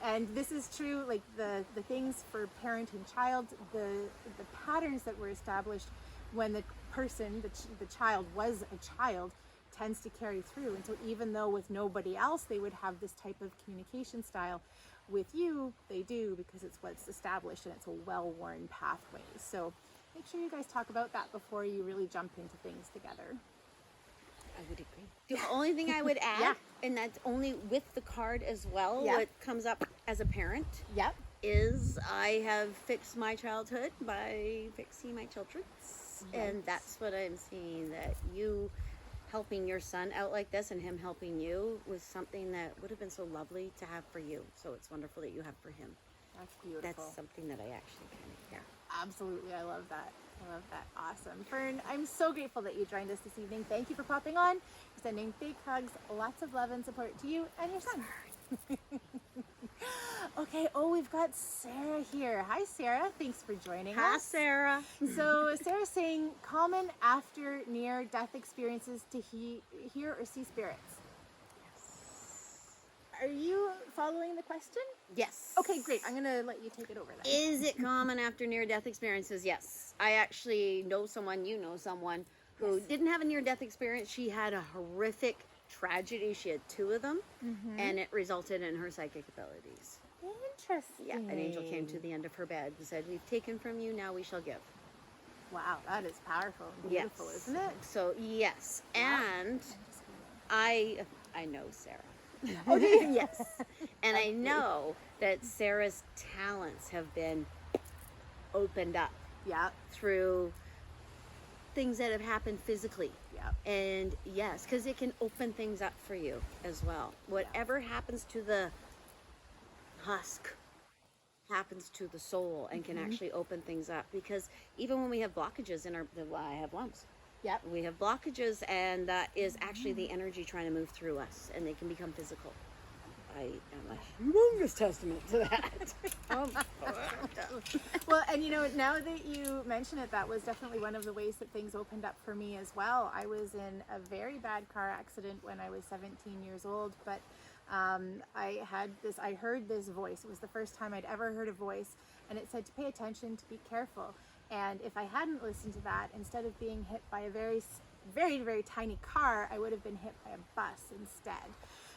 [SPEAKER 2] And this is true, like the things for parent and child, the patterns that were established when the person, the child was a child, tends to carry through. And so even though with nobody else they would have this type of communication style, with you they do, because it's what's established and it's a well-worn pathway. So make sure you guys talk about that before you really jump into things together.
[SPEAKER 1] I would agree. The only thing I would add, and that's only with the card as well, what comes up as a parent, is I have fixed my childhood by fixing my children's. And that's what I'm seeing, that you helping your son out like this and him helping you was something that would have been so lovely to have for you. So it's wonderful that you have for him.
[SPEAKER 2] That's beautiful.
[SPEAKER 1] That's something that I actually kind of hear.
[SPEAKER 2] Absolutely. I love that. I love that. Awesome. Fern, I'm so grateful that you joined us this evening. Thank you for popping on. Sending big hugs, lots of love and support to you and your son. Okay, we've got Sarah here. Hi, Sarah. Thanks for joining us.
[SPEAKER 1] Hi, Sarah.
[SPEAKER 2] So Sarah's saying, common after near-death experiences to hear or see spirits. Are you following the question?
[SPEAKER 1] Yes.
[SPEAKER 2] Okay, great. I'm going to let you take it over then.
[SPEAKER 1] Is it common after near-death experiences? Yes. I actually know someone, you know someone, who didn't have a near-death experience. She had a horrific tragedy. She had 2 of them, and it resulted in her psychic abilities.
[SPEAKER 2] Interesting.
[SPEAKER 1] Yeah, an angel came to the end of her bed and said, "We've taken from you, now we shall give."
[SPEAKER 2] Wow, that is powerful and beautiful, isn't it?
[SPEAKER 1] So, yes. And I know Sarah.
[SPEAKER 2] Oh, do you?
[SPEAKER 1] Yes. And I know that Sarah's talents have been opened up
[SPEAKER 2] Yeah.
[SPEAKER 1] through things that have happened physically.
[SPEAKER 2] Yeah.
[SPEAKER 1] And yes, because it can open things up for you as well. Whatever happens to the husk happens to the soul and can actually open things up. Because even when we have blockages in I have lumps.
[SPEAKER 2] Yep.
[SPEAKER 1] We have blockages, and that is actually the energy trying to move through us, and they can become physical. I am a humongous testament to that.
[SPEAKER 2] Well, and now that you mention it, that was definitely one of the ways that things opened up for me as well. I was in a very bad car accident when I was 17 years old, but I heard this voice. It was the first time I'd ever heard a voice, and it said to pay attention, to be careful. And if I hadn't listened to that, instead of being hit by a very, very, very tiny car, I would have been hit by a bus instead.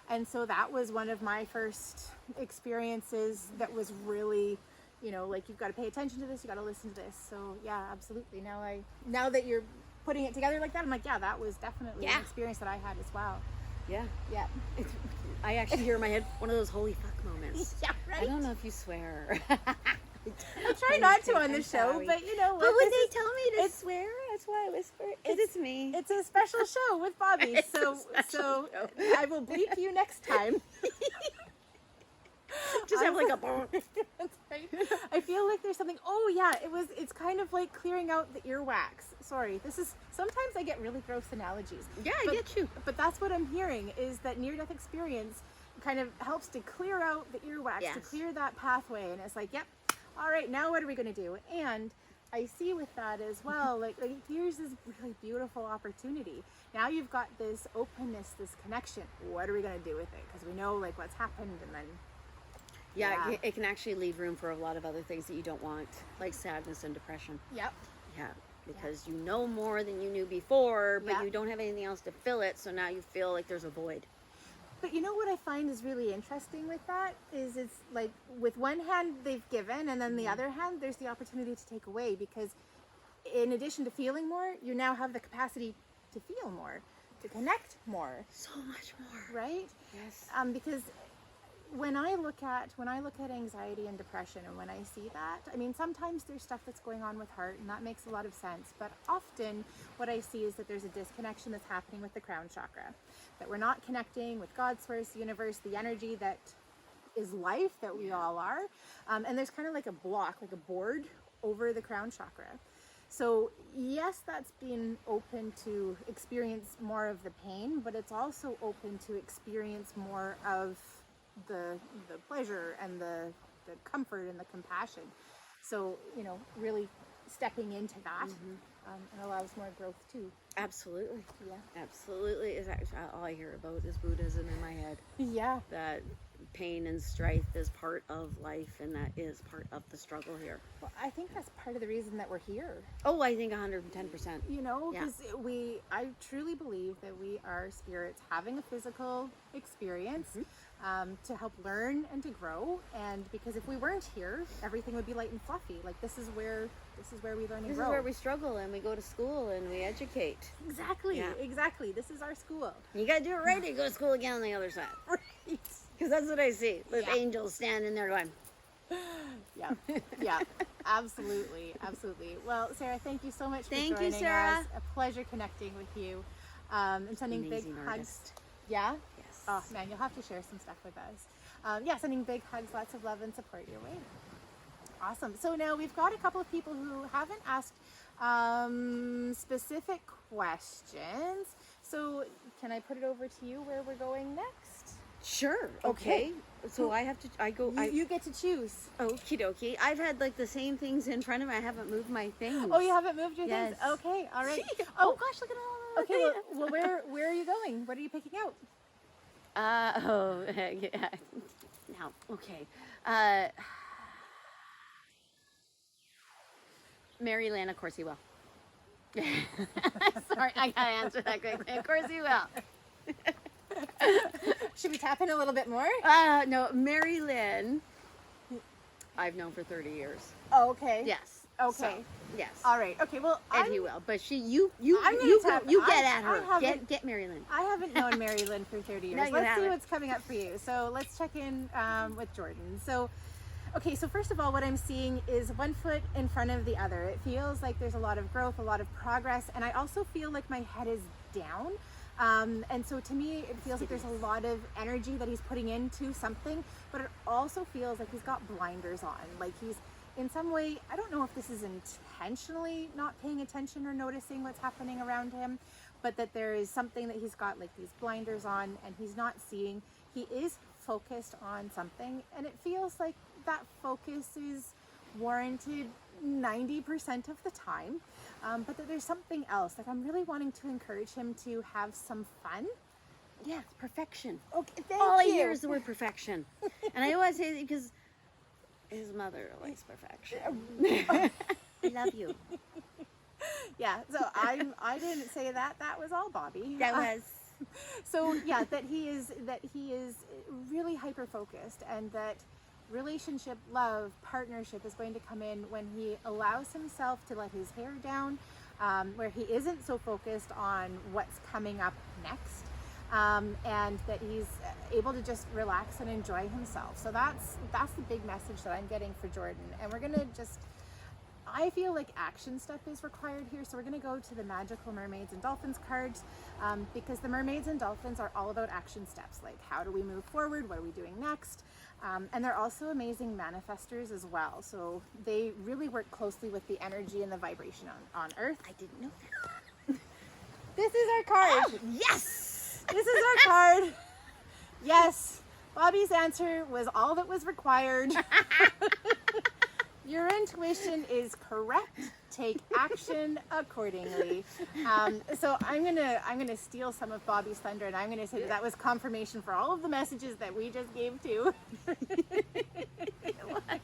[SPEAKER 2] And so that was one of my first experiences that was really, like, you've got to pay attention to this, you got to listen to this. So yeah, absolutely. Now that you're putting it together like that, I'm like, yeah, that was definitely an experience that I had as well.
[SPEAKER 1] Yeah.
[SPEAKER 2] Yeah.
[SPEAKER 1] I actually hear in my head one of those holy fuck moments.
[SPEAKER 2] Yeah, right.
[SPEAKER 1] I don't know if you swear.
[SPEAKER 2] I try not to on the show,
[SPEAKER 1] sorry.
[SPEAKER 2] but you know what?
[SPEAKER 1] But when
[SPEAKER 2] this
[SPEAKER 1] they tell me to swear, that's why I whisper. Because it's me.
[SPEAKER 2] It's a special show with Bobbi,
[SPEAKER 1] It's
[SPEAKER 2] so
[SPEAKER 1] a special show.
[SPEAKER 2] I will bleep you next time.
[SPEAKER 1] Just have like a
[SPEAKER 2] That's right. I feel like there's something. Oh yeah, it's kind of like clearing out the earwax. Sorry, sometimes I get really gross analogies.
[SPEAKER 1] Yeah, I get you.
[SPEAKER 2] But that's what I'm hearing, is that near-death experience kind of helps to clear out the earwax, to clear that pathway, and it's like, yep, all right, now what are we going to do? And I see with that as well, like here's this really beautiful opportunity. Now you've got this openness, this connection. What are we going to do with it? Because we know like what's happened, and then
[SPEAKER 1] it can actually leave room for a lot of other things that you don't want, like sadness and depression.
[SPEAKER 2] Yep.
[SPEAKER 1] Yeah, because you know more than you knew before, but
[SPEAKER 2] Yeah.
[SPEAKER 1] you don't have anything else to fill it, so now you feel like there's a void.
[SPEAKER 2] But you know what I find is really interesting with that is it's like with one hand they've given, and then the other hand there's the opportunity to take away, because in addition to feeling more, you now have the capacity to feel more, to connect more.
[SPEAKER 1] So much more.
[SPEAKER 2] Right?
[SPEAKER 1] Yes.
[SPEAKER 2] Because when I look at anxiety and depression, and when I see that, I mean, sometimes there's stuff that's going on with heart, and that makes a lot of sense. But often what I see is that there's a disconnection that's happening with the crown chakra, that we're not connecting with God, source, the universe, the energy that is life, that we all are. And there's kind of like a block, like a board over the crown chakra. So yes, that's been open to experience more of the pain, but it's also open to experience more of the pleasure and the comfort and the compassion. So, really stepping into that and allows more growth too.
[SPEAKER 1] Absolutely.
[SPEAKER 2] Yeah.
[SPEAKER 1] Absolutely. Is actually all I hear about is Buddhism in my head.
[SPEAKER 2] Yeah.
[SPEAKER 1] That pain and strife is part of life, and that is part of the struggle here.
[SPEAKER 2] Well, I think that's part of the reason that we're here.
[SPEAKER 1] Oh, I think 110%.
[SPEAKER 2] Because I truly believe that we are spirits having a physical experience to help learn and to grow. And because if we weren't here, everything would be light and fluffy. Like this is where we learn and
[SPEAKER 1] This
[SPEAKER 2] grow.
[SPEAKER 1] is where we struggle, and we go to school and we educate.
[SPEAKER 2] Exactly.
[SPEAKER 1] Yeah.
[SPEAKER 2] Exactly. This is our school.
[SPEAKER 1] You gotta do it right, or you go to school again on the other side.
[SPEAKER 2] Right.
[SPEAKER 1] Because that's what I see. With
[SPEAKER 2] Yeah.
[SPEAKER 1] angels standing there going,
[SPEAKER 2] Yeah. Yeah. Absolutely. Absolutely. Well, Sarah, thank you so much for
[SPEAKER 1] Thank you,
[SPEAKER 2] joining
[SPEAKER 1] Sarah.
[SPEAKER 2] us. A pleasure connecting with you. I'm sending big
[SPEAKER 1] Amazing
[SPEAKER 2] hugs.
[SPEAKER 1] artist.
[SPEAKER 2] Yeah?
[SPEAKER 1] Yes.
[SPEAKER 2] Oh man, you'll have to share some stuff with us. Yeah, sending big hugs, lots of love and support your way. Awesome. So now we've got a couple of people who haven't asked specific questions. So can I put it over to you where we're going next?
[SPEAKER 1] Sure.
[SPEAKER 2] Okay.
[SPEAKER 1] Okay. So I have to. I go.
[SPEAKER 2] You get to choose.
[SPEAKER 1] Okie dokie. I've had like the same things in front of me. I haven't moved my things.
[SPEAKER 2] Oh, you haven't moved your
[SPEAKER 1] Yes.
[SPEAKER 2] things? Okay, all right.
[SPEAKER 1] Oh gosh, look at all.
[SPEAKER 2] Okay, well, where are you going? What are you picking out?
[SPEAKER 1] Yeah. Now, okay. Mary Lynn, of course he will. Sorry, I gotta answer that quickly. Of course he will.
[SPEAKER 2] Should we tap in a little bit more?
[SPEAKER 1] No, Mary Lynn, I've known for 30 years.
[SPEAKER 2] Oh, okay.
[SPEAKER 1] Yes.
[SPEAKER 2] Okay.
[SPEAKER 1] So, yes.
[SPEAKER 2] All right. Okay. Well,
[SPEAKER 1] And he will. But you
[SPEAKER 2] I'm gonna
[SPEAKER 1] get
[SPEAKER 2] tap-
[SPEAKER 1] at her.
[SPEAKER 2] I haven't-
[SPEAKER 1] Get Mary Lynn.
[SPEAKER 2] I haven't known Mary Lynn for 30 years.
[SPEAKER 1] No, you
[SPEAKER 2] Let's see
[SPEAKER 1] haven't.
[SPEAKER 2] what's coming up for you. So let's check in with Jordan. So, okay, so first of all, what I'm seeing is one foot in front of the other. It feels like there's a lot of growth, a lot of progress, and I also feel like my head is down. And so to me, it feels like there's a lot of energy that he's putting into something, but it also feels like he's got blinders on. Like he's in some way, I don't know if this is intentionally not paying attention or noticing what's happening around him, but that there is something that he's got like these blinders on and he's not seeing. He is focused on something, and it feels like that focus is warranted 90% of the time, but that there's something else. Like I'm really wanting to encourage him to have some fun.
[SPEAKER 1] Yeah, it's perfection.
[SPEAKER 2] Okay, thank
[SPEAKER 1] All I
[SPEAKER 2] you.
[SPEAKER 1] hear is the word perfection. And I always say it because his mother likes perfection. I love you.
[SPEAKER 2] Yeah, so I didn't say that. That was all Bobbi.
[SPEAKER 1] That was.
[SPEAKER 2] So yeah, that he is really hyper focused, and that relationship, love, partnership is going to come in when he allows himself to let his hair down, where he isn't so focused on what's coming up next, and that he's able to just relax and enjoy himself. So that's the big message that I'm getting for Jordan. And we're gonna just, I feel like action stuff is required here, so we're going to go to the Magical Mermaids and Dolphins cards, because the Mermaids and Dolphins are all about action steps, like how do we move forward, what are we doing next, and they're also amazing manifestors as well, so they really work closely with the energy and the vibration on Earth.
[SPEAKER 1] I didn't know that.
[SPEAKER 2] This is our card!
[SPEAKER 1] Oh, yes!
[SPEAKER 2] This is our card! Yes! Bobbi's answer was all that was required. Your intuition is correct. Take action accordingly. So I'm gonna steal some of Bobbi's thunder, and I'm gonna say that was confirmation for all of the messages that we just gave to.
[SPEAKER 1] It was.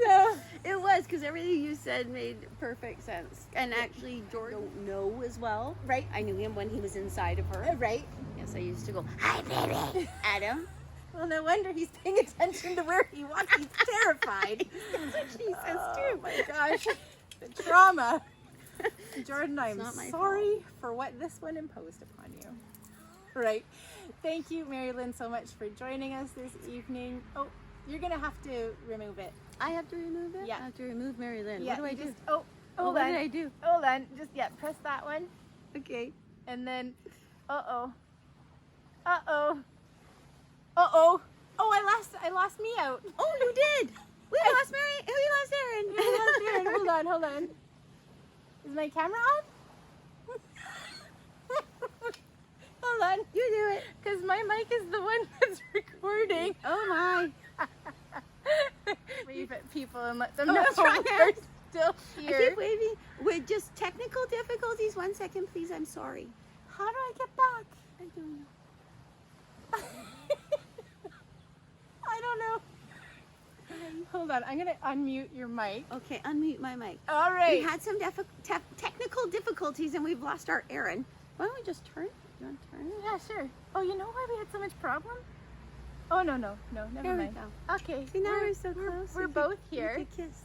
[SPEAKER 1] So it was, because everything you said made perfect sense. And actually, Jordan don't know as well.
[SPEAKER 2] Right.
[SPEAKER 1] I knew him when he was inside of her.
[SPEAKER 2] Right.
[SPEAKER 1] Yes, I used to go, "Hi, baby," at him.
[SPEAKER 2] Well, no wonder he's paying attention to where he wants. He's terrified.
[SPEAKER 1] That's what she says
[SPEAKER 2] Oh
[SPEAKER 1] too.
[SPEAKER 2] my gosh, the trauma. Jordan, I'm
[SPEAKER 1] not my
[SPEAKER 2] sorry for what this one imposed upon you. Right. Thank you, Mary Lynn, so much for joining us this evening. Oh, you're gonna have to remove it.
[SPEAKER 1] I have to remove it?
[SPEAKER 2] Yeah.
[SPEAKER 1] I have to remove Mary Lynn.
[SPEAKER 2] Yeah,
[SPEAKER 1] What do I
[SPEAKER 2] you
[SPEAKER 1] do?
[SPEAKER 2] just- oh, hold
[SPEAKER 1] what
[SPEAKER 2] on.
[SPEAKER 1] did I do?
[SPEAKER 2] Hold on. Just press that one,
[SPEAKER 1] Okay.
[SPEAKER 2] and then, uh-oh. Oh, I lost me out.
[SPEAKER 1] Oh, you did. We lost Mary. We lost Aaron.
[SPEAKER 2] I lost Aaron. Hold on. Is my camera on? Hold on.
[SPEAKER 1] You do it.
[SPEAKER 2] Because my mic is the one that's recording.
[SPEAKER 1] Oh my.
[SPEAKER 2] Wave at people and let them
[SPEAKER 1] Oh,
[SPEAKER 2] know
[SPEAKER 1] that's right.
[SPEAKER 2] we're still
[SPEAKER 1] I
[SPEAKER 2] here.
[SPEAKER 1] keep waving. With just technical difficulties. 1 second, please. I'm sorry.
[SPEAKER 2] How do I get back?
[SPEAKER 1] I don't know.
[SPEAKER 2] I don't know. Hold on, I'm gonna unmute your mic.
[SPEAKER 1] Okay, unmute my mic.
[SPEAKER 2] All
[SPEAKER 1] We
[SPEAKER 2] right.
[SPEAKER 1] had some technical difficulties and we've lost our Aaron. Why don't we just turn? You want to turn it?
[SPEAKER 2] Yeah, sure. Oh, you know why we had so much problem? Oh, no, never
[SPEAKER 1] There we
[SPEAKER 2] mind.
[SPEAKER 1] go.
[SPEAKER 2] Okay.
[SPEAKER 1] See, now we're so close.
[SPEAKER 2] We're
[SPEAKER 1] We
[SPEAKER 2] both
[SPEAKER 1] could- we
[SPEAKER 2] here.
[SPEAKER 1] could kiss.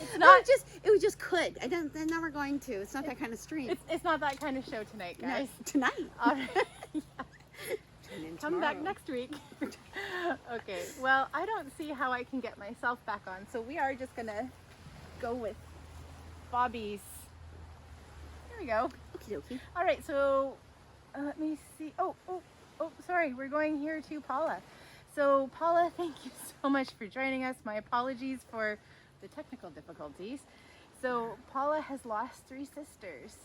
[SPEAKER 2] It's not.
[SPEAKER 1] It was just could. I'm never going to. It's not that kind of stream.
[SPEAKER 2] It's not that kind of show tonight, guys.
[SPEAKER 1] Tonight.
[SPEAKER 2] All right.
[SPEAKER 1] Tune in
[SPEAKER 2] Come back
[SPEAKER 1] tomorrow.
[SPEAKER 2] next week. Okay. Well, I don't see how I can get myself back on, so we are just gonna go with Bobbi's. we go.
[SPEAKER 1] Okie dokie.
[SPEAKER 2] All right, so let me see. Oh, sorry. We're going here to Paula. So Paula, thank you so much for joining us. My apologies for the technical difficulties. So Paula has lost 3 sisters.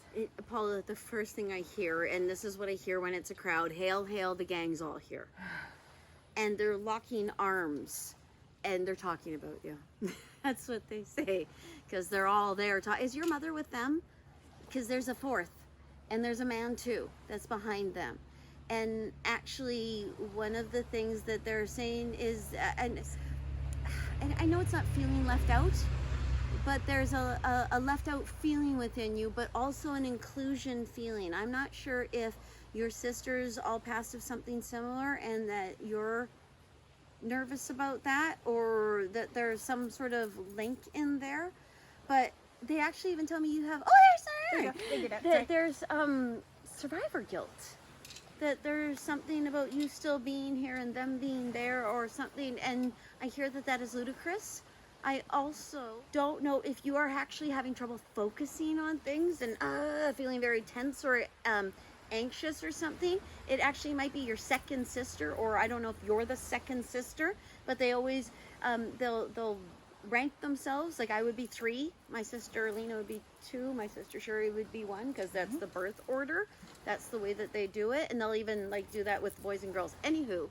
[SPEAKER 1] Paula, the first thing I hear, and this is what I hear when it's a crowd, hail, hail, the gang's all here. And they're locking arms and they're talking about you. That's what they say, because they're all there. Is your mother with them? Because there's a 4th, and there's a man too that's behind them. And actually, one of the things that they're saying is, and I know it's not feeling left out, but there's a left out feeling within you, but also an inclusion feeling. I'm not sure if your sisters all passed of something similar and that you're nervous about that, or that there's some sort of link in there, but they actually even tell me you have, there's survivor guilt. That there's something about you still being here and them being there or something, and I hear that that is ludicrous. I also don't know if you are actually having trouble focusing on things and feeling very tense or anxious or something. It actually might be your second sister, or I don't know if you're the second sister, but they always they'll rank themselves. Like I would be 3, my sister Lena would be 2, my sister Sherry would be 1, because that's the birth order. That's the way that they do it, and they'll even like do that with boys and girls. Anywho,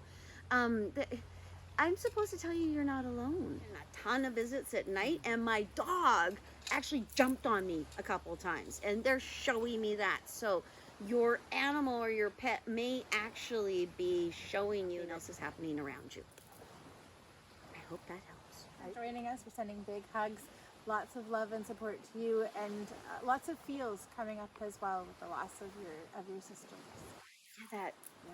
[SPEAKER 1] I'm supposed to tell you you're not alone. And a ton of visits at night, and my dog actually jumped on me a couple times, and they're showing me that. So your animal or your pet may actually be showing you what else is happening around you. I hope that helps.
[SPEAKER 2] Joining us, we're sending big hugs, lots of love and support to you, and lots of feels coming up as well with the loss of your sisters.
[SPEAKER 1] That
[SPEAKER 2] Yeah.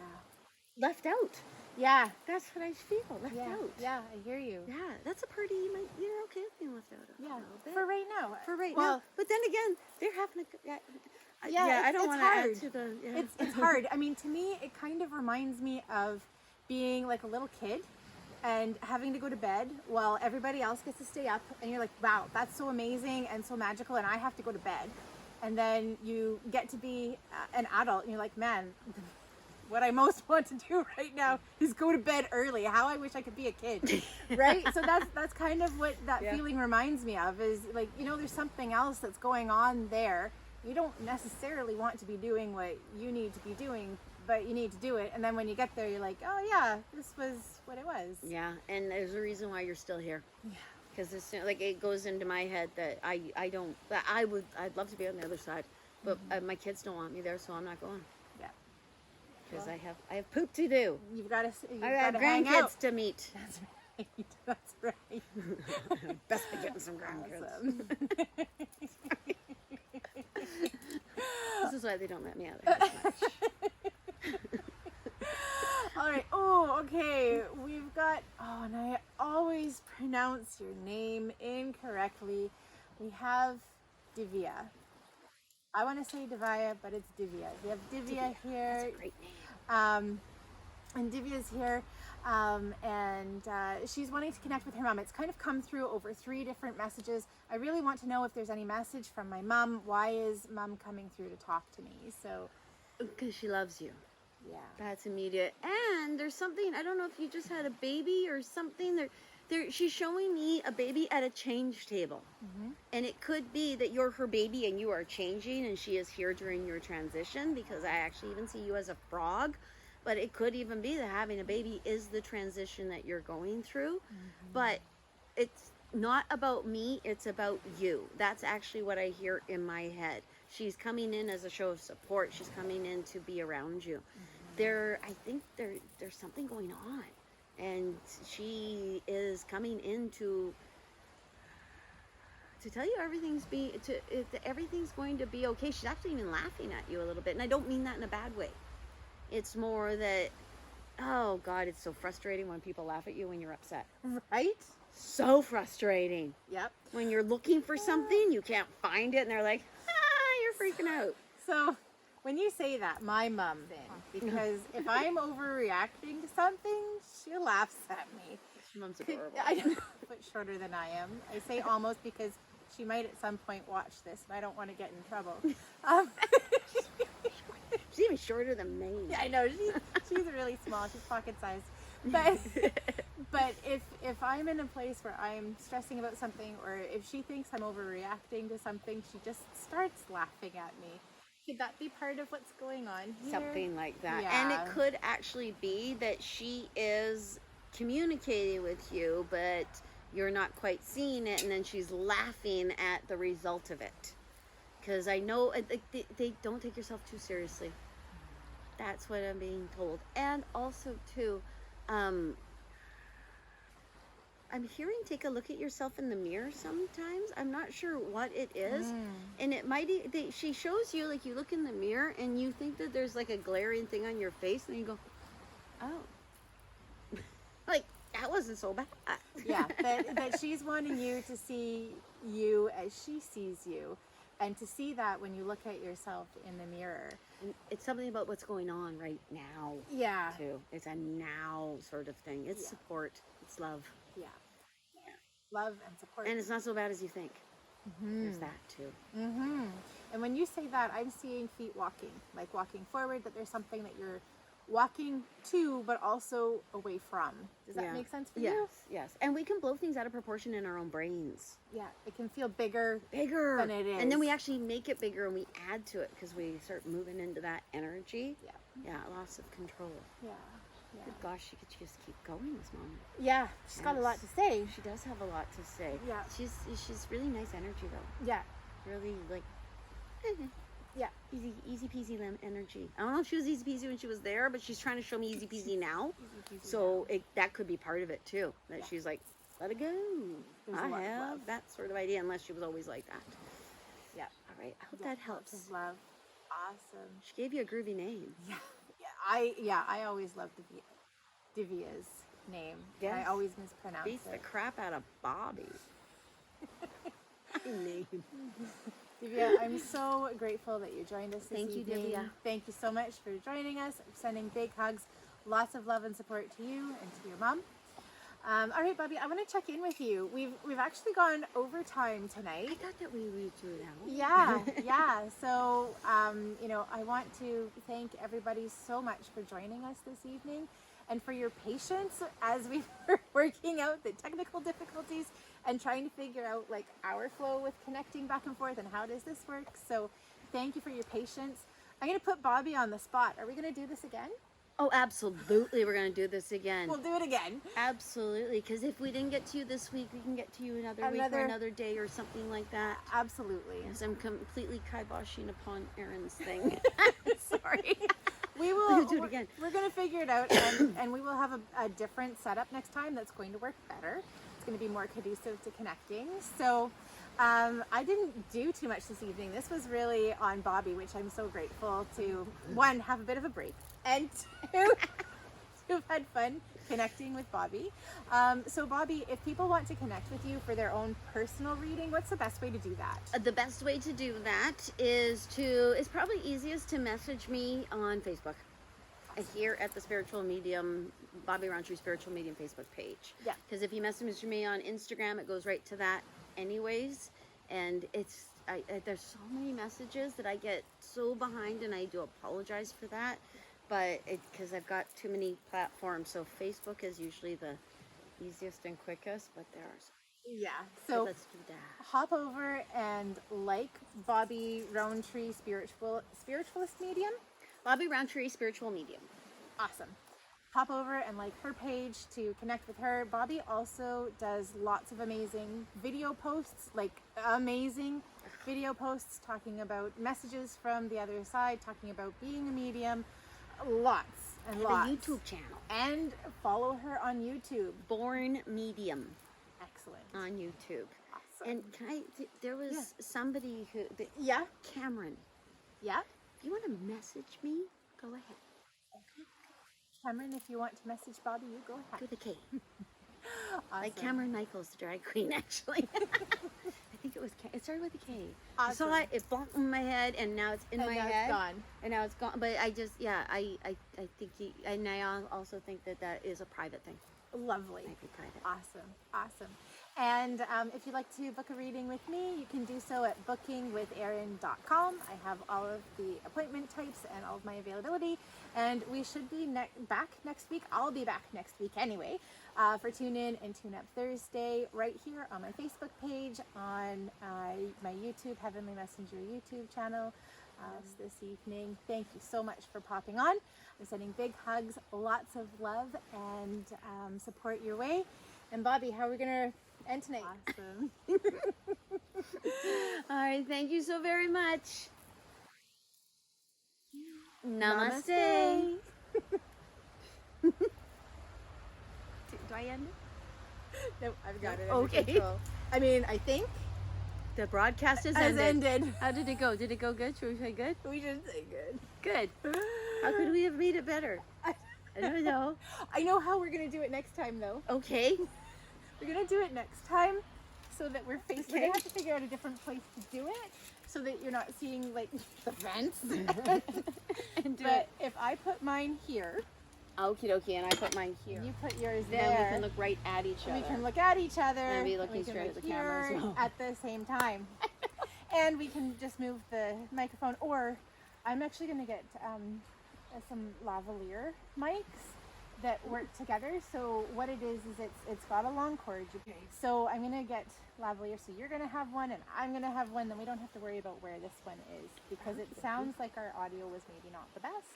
[SPEAKER 1] left out.
[SPEAKER 2] Yeah.
[SPEAKER 1] That's what I feel. Left out.
[SPEAKER 2] Yeah, I hear you.
[SPEAKER 1] Yeah, that's a pretty. You're okay with being left out. A little bit.
[SPEAKER 2] For right now.
[SPEAKER 1] For right now. But then again, they're having a. I don't want to add to the. Yeah.
[SPEAKER 2] It's hard. I mean, to me, it kind of reminds me of being like a little kid and having to go to bed while everybody else gets to stay up, and you're like, wow, that's so amazing and so magical, and I have to go to bed. And then you get to be an adult, and you're like, man, what I most want to do right now is go to bed early. How I wish I could be a kid, right? So that's kind of what that feeling reminds me of, is like, there's something else that's going on there. You don't necessarily want to be doing what you need to be doing, but you need to do it. And then when you get there, you're like, oh yeah, this was what it was.
[SPEAKER 1] Yeah, and there's a reason why you're still here. Yeah. Because it's like it goes into my head that I'd love to be on the other side, but my kids don't want me there, so I'm not going. Yeah. Because I have poop to do.
[SPEAKER 2] You've got to.
[SPEAKER 1] I have grandkids to meet.
[SPEAKER 2] That's right. That's right.
[SPEAKER 1] Best be getting some grandkids. This is why they don't let me out of the house much.
[SPEAKER 2] All right. Oh, okay. We've got. Oh, and I always pronounce your name incorrectly. We have Divya. I want to say Divya, but it's Divya. We have Divya here.
[SPEAKER 1] That's a great name.
[SPEAKER 2] And Divya's here, and she's wanting to connect with her mom. It's kind of come through over 3 different messages. I really want to know if there's any message from my mom. Why is mom coming through to talk to me? So,
[SPEAKER 1] because she loves you.
[SPEAKER 2] Yeah.
[SPEAKER 1] That's immediate. And there's something, I don't know if you just had a baby or something. She's showing me a baby at a change table. Mm-hmm. And it could be that you're her baby and you are changing, and she is here during your transition, because I actually even see you as a frog. But it could even be that having a baby is the transition that you're going through. Mm-hmm. But it's not about me, it's about you. That's actually what I hear in my head. She's coming in as a show of support. She's coming in to be around you. Mm-hmm. I think there's something going on. And she is coming in to tell you everything's going to be okay. She's actually even laughing at you a little bit. And I don't mean that in a bad way. It's more that, oh God, it's so frustrating when people laugh at you when you're upset.
[SPEAKER 2] Right?
[SPEAKER 1] So frustrating.
[SPEAKER 2] Yep.
[SPEAKER 1] When you're looking for something, you can't find it, and they're like, you're freaking out.
[SPEAKER 2] So when you say that, my mom then, because if I'm overreacting to something, she laughs at me.
[SPEAKER 1] Mom's adorable.
[SPEAKER 2] I don't know, but shorter than I am. I say almost because she might at some point watch this, and I don't want to get in trouble.
[SPEAKER 1] She's even shorter than me.
[SPEAKER 2] Yeah, I know. She's really small. She's pocket sized. But if I'm in a place where I'm stressing about something, or if she thinks I'm overreacting to something, she just starts laughing at me. Could that be part of what's going on here?
[SPEAKER 1] Something like that.
[SPEAKER 2] Yeah.
[SPEAKER 1] And it could actually be that she is communicating with you, but you're not quite seeing it, and then she's laughing at the result of it. Because I know they don't take yourself too seriously. That's what I'm being told. And also, too, I'm hearing take a look at yourself in the mirror sometimes. I'm not sure what it is. And it might, she shows you, like, you look in the mirror and you think that there's like a glaring thing on your face, and you go, oh. Like, that wasn't so bad.
[SPEAKER 2] Yeah, but she's wanting you to see you as she sees you, and to see that when you look at yourself in the mirror.
[SPEAKER 1] And it's something about what's going on right now.
[SPEAKER 2] Yeah.
[SPEAKER 1] Too. It's a now sort of thing. It's support. It's love.
[SPEAKER 2] Yeah. Love and support.
[SPEAKER 1] And it's not so bad as you think. There's that too.
[SPEAKER 2] And when you say that, I'm seeing feet walking, like walking forward, that there's something that you're walking to, but also away from. Does that make sense for you?
[SPEAKER 1] Yes. And we can blow things out of proportion in our own brains.
[SPEAKER 2] Yeah, it can feel bigger than it is.
[SPEAKER 1] And then we actually make it bigger and we add to it because we start moving into that energy. Yeah, loss of control.
[SPEAKER 2] Yeah.
[SPEAKER 1] Good gosh, she could just keep going, this mom.
[SPEAKER 2] Yeah, she's got a lot to say.
[SPEAKER 1] She does have a lot to say.
[SPEAKER 2] Yeah.
[SPEAKER 1] She's really nice energy though.
[SPEAKER 2] Yeah.
[SPEAKER 1] Really like
[SPEAKER 2] yeah.
[SPEAKER 1] Easy peasy energy. I don't know if she was easy peasy when she was there, but she's trying to show me easy peasy now. So that could be part of it too. That she's like, let it go. I have that sort of idea, unless she was always like that.
[SPEAKER 2] Yeah.
[SPEAKER 1] All right. I hope that helps.
[SPEAKER 2] Lots of love. Awesome.
[SPEAKER 1] She gave you a groovy name.
[SPEAKER 2] I always loved Divya's name.
[SPEAKER 1] Yes.
[SPEAKER 2] I always mispronounce
[SPEAKER 1] Beats
[SPEAKER 2] it.
[SPEAKER 1] the crap out of Bobbi. Name.
[SPEAKER 2] Divya, I'm so grateful that you joined us this evening.
[SPEAKER 1] Thank you, Divya.
[SPEAKER 2] Thank you so much for joining us. I'm sending big hugs, lots of love and support to you and to your mom. All right, Bobbi, I want to check in with you. We've actually gone overtime tonight.
[SPEAKER 1] I thought that we would do that.
[SPEAKER 2] Yeah. So, I want to thank everybody so much for joining us this evening, and for your patience as we were working out the technical difficulties and trying to figure out like our flow with connecting back and forth and how does this work. So thank you for your patience. I'm going to put Bobbi on the spot. Are we going to do this again?
[SPEAKER 1] Oh, absolutely. We're going to do this again.
[SPEAKER 2] We'll do it again.
[SPEAKER 1] Absolutely. Because if we didn't get to you this week, we can get to you another week or another day or something like that.
[SPEAKER 2] Absolutely.
[SPEAKER 1] Yes, I'm completely kiboshing upon Erin's thing. Sorry.
[SPEAKER 2] We will
[SPEAKER 1] We'll do it again.
[SPEAKER 2] We're going to figure it out, and we will have a different setup next time that's going to work better. It's going to be more conducive to connecting. So I didn't do too much this evening. This was really on Bobbi, which I'm so grateful to, one, have a bit of a break, and two, to have had fun connecting with Bobbi. So Bobbi, if people want to connect with you for their own personal reading, what's the best way to do that?
[SPEAKER 1] The best way to do that is it's probably easiest to message me on Facebook. Here at the Spiritual Medium, Bobbi Roundtree Spiritual Medium Facebook page.
[SPEAKER 2] Yeah.
[SPEAKER 1] Because if you message me on Instagram, it goes right to that anyways. And there's so many messages that I get so behind, and I do apologize for that. But because I've got too many platforms, so Facebook is usually the easiest and quickest, but there are some.
[SPEAKER 2] Yeah. So
[SPEAKER 1] let's do that.
[SPEAKER 2] Hop over and like Bobbi Roundtree Spiritualist Medium.
[SPEAKER 1] Bobbi Roundtree Spiritual Medium.
[SPEAKER 2] Awesome. Hop over and like her page to connect with her. Bobbi also does lots of amazing video posts, like amazing video posts talking about messages from the other side, talking about being a medium. Lots and lots.
[SPEAKER 1] A YouTube channel.
[SPEAKER 2] And follow her on YouTube.
[SPEAKER 1] Born Medium.
[SPEAKER 2] Excellent.
[SPEAKER 1] On YouTube.
[SPEAKER 2] Awesome.
[SPEAKER 1] And there was somebody who,
[SPEAKER 2] yeah,
[SPEAKER 1] Cameron.
[SPEAKER 2] Yeah.
[SPEAKER 1] If you want to message me, go ahead.
[SPEAKER 2] Okay. Cameron, if you want to message Bobbi, you go ahead.
[SPEAKER 1] Do the K.
[SPEAKER 2] Awesome.
[SPEAKER 1] Like Cameron Michaels, the drag queen, actually. I think it started with a K.
[SPEAKER 2] Awesome.
[SPEAKER 1] I saw it, it bonked in my head, and now it's in my head.
[SPEAKER 2] It's gone.
[SPEAKER 1] And now it's gone. But I just, I think and I also think that is a private thing.
[SPEAKER 2] Lovely.
[SPEAKER 1] Might be private.
[SPEAKER 2] Awesome. And if you'd like to book a reading with me, you can do so at bookingwitherin.com. I have all of the appointment types and all of my availability. And we should be back next week. I'll be back next week anyway for Tune In and Tune Up Thursday right here on my Facebook page, on my YouTube, Heavenlee Messenger YouTube channel. This evening. Thank you so much for popping on. I'm sending big hugs, lots of love and support your way. And Bobbi, how are we going to end tonight?
[SPEAKER 1] Awesome. All right, thank you so very much. Namaste. Do I end it?
[SPEAKER 2] Nope, I've got it under
[SPEAKER 1] Okay.
[SPEAKER 2] control. I mean, I think
[SPEAKER 1] The broadcast has
[SPEAKER 2] has
[SPEAKER 1] ended.
[SPEAKER 2] ended.
[SPEAKER 1] How did it go? Did it go good? Should we say good?
[SPEAKER 2] We should say good.
[SPEAKER 1] Good. How could we have made it better? I don't know.
[SPEAKER 2] I know how we're going to do it next time, though.
[SPEAKER 1] Okay.
[SPEAKER 2] We're going to do it next time so that we're going
[SPEAKER 1] Okay.
[SPEAKER 2] to have to figure out a different place to do it so that you're not seeing, like, the fence.
[SPEAKER 1] And do
[SPEAKER 2] But if I put mine here,
[SPEAKER 1] Okie dokie, and I put mine here.
[SPEAKER 2] you put yours
[SPEAKER 1] Then we
[SPEAKER 2] there.
[SPEAKER 1] can look right at each other.
[SPEAKER 2] We can look at each other.
[SPEAKER 1] And be
[SPEAKER 2] we
[SPEAKER 1] looking
[SPEAKER 2] can
[SPEAKER 1] straight
[SPEAKER 2] look
[SPEAKER 1] at the camera as
[SPEAKER 2] here
[SPEAKER 1] well.
[SPEAKER 2] at the same time. And we can just move the microphone. Or I'm actually going to get some lavalier mics that work together. So what it is it's got a long cord. So I'm going to get lavalier. So you're going to have one and I'm going to have one. Then we don't have to worry about where this one is because it sounds like our audio was maybe not the best.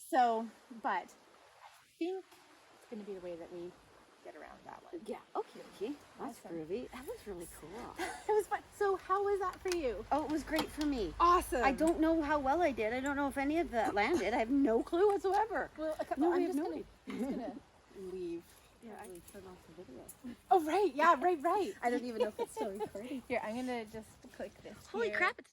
[SPEAKER 2] So, but I think it's going to be the way that we get around that one.
[SPEAKER 1] Yeah, okay. That's
[SPEAKER 2] Awesome.
[SPEAKER 1] groovy. That was really cool.
[SPEAKER 2] It was fun. So how was that for you?
[SPEAKER 1] Oh, it was great for me.
[SPEAKER 2] Awesome.
[SPEAKER 1] I don't know how well I did. I don't know if any of that landed. I have no clue whatsoever.
[SPEAKER 2] Well,
[SPEAKER 1] No,
[SPEAKER 2] I'm
[SPEAKER 1] we
[SPEAKER 2] just
[SPEAKER 1] have no
[SPEAKER 2] gonna, I'm just gonna leave.
[SPEAKER 1] Yeah, I turned off the video.
[SPEAKER 2] Oh right, yeah, right.
[SPEAKER 1] I don't even know if it's still recording.
[SPEAKER 2] Here, I'm gonna just click this.
[SPEAKER 1] Holy
[SPEAKER 2] here.
[SPEAKER 1] crap, it's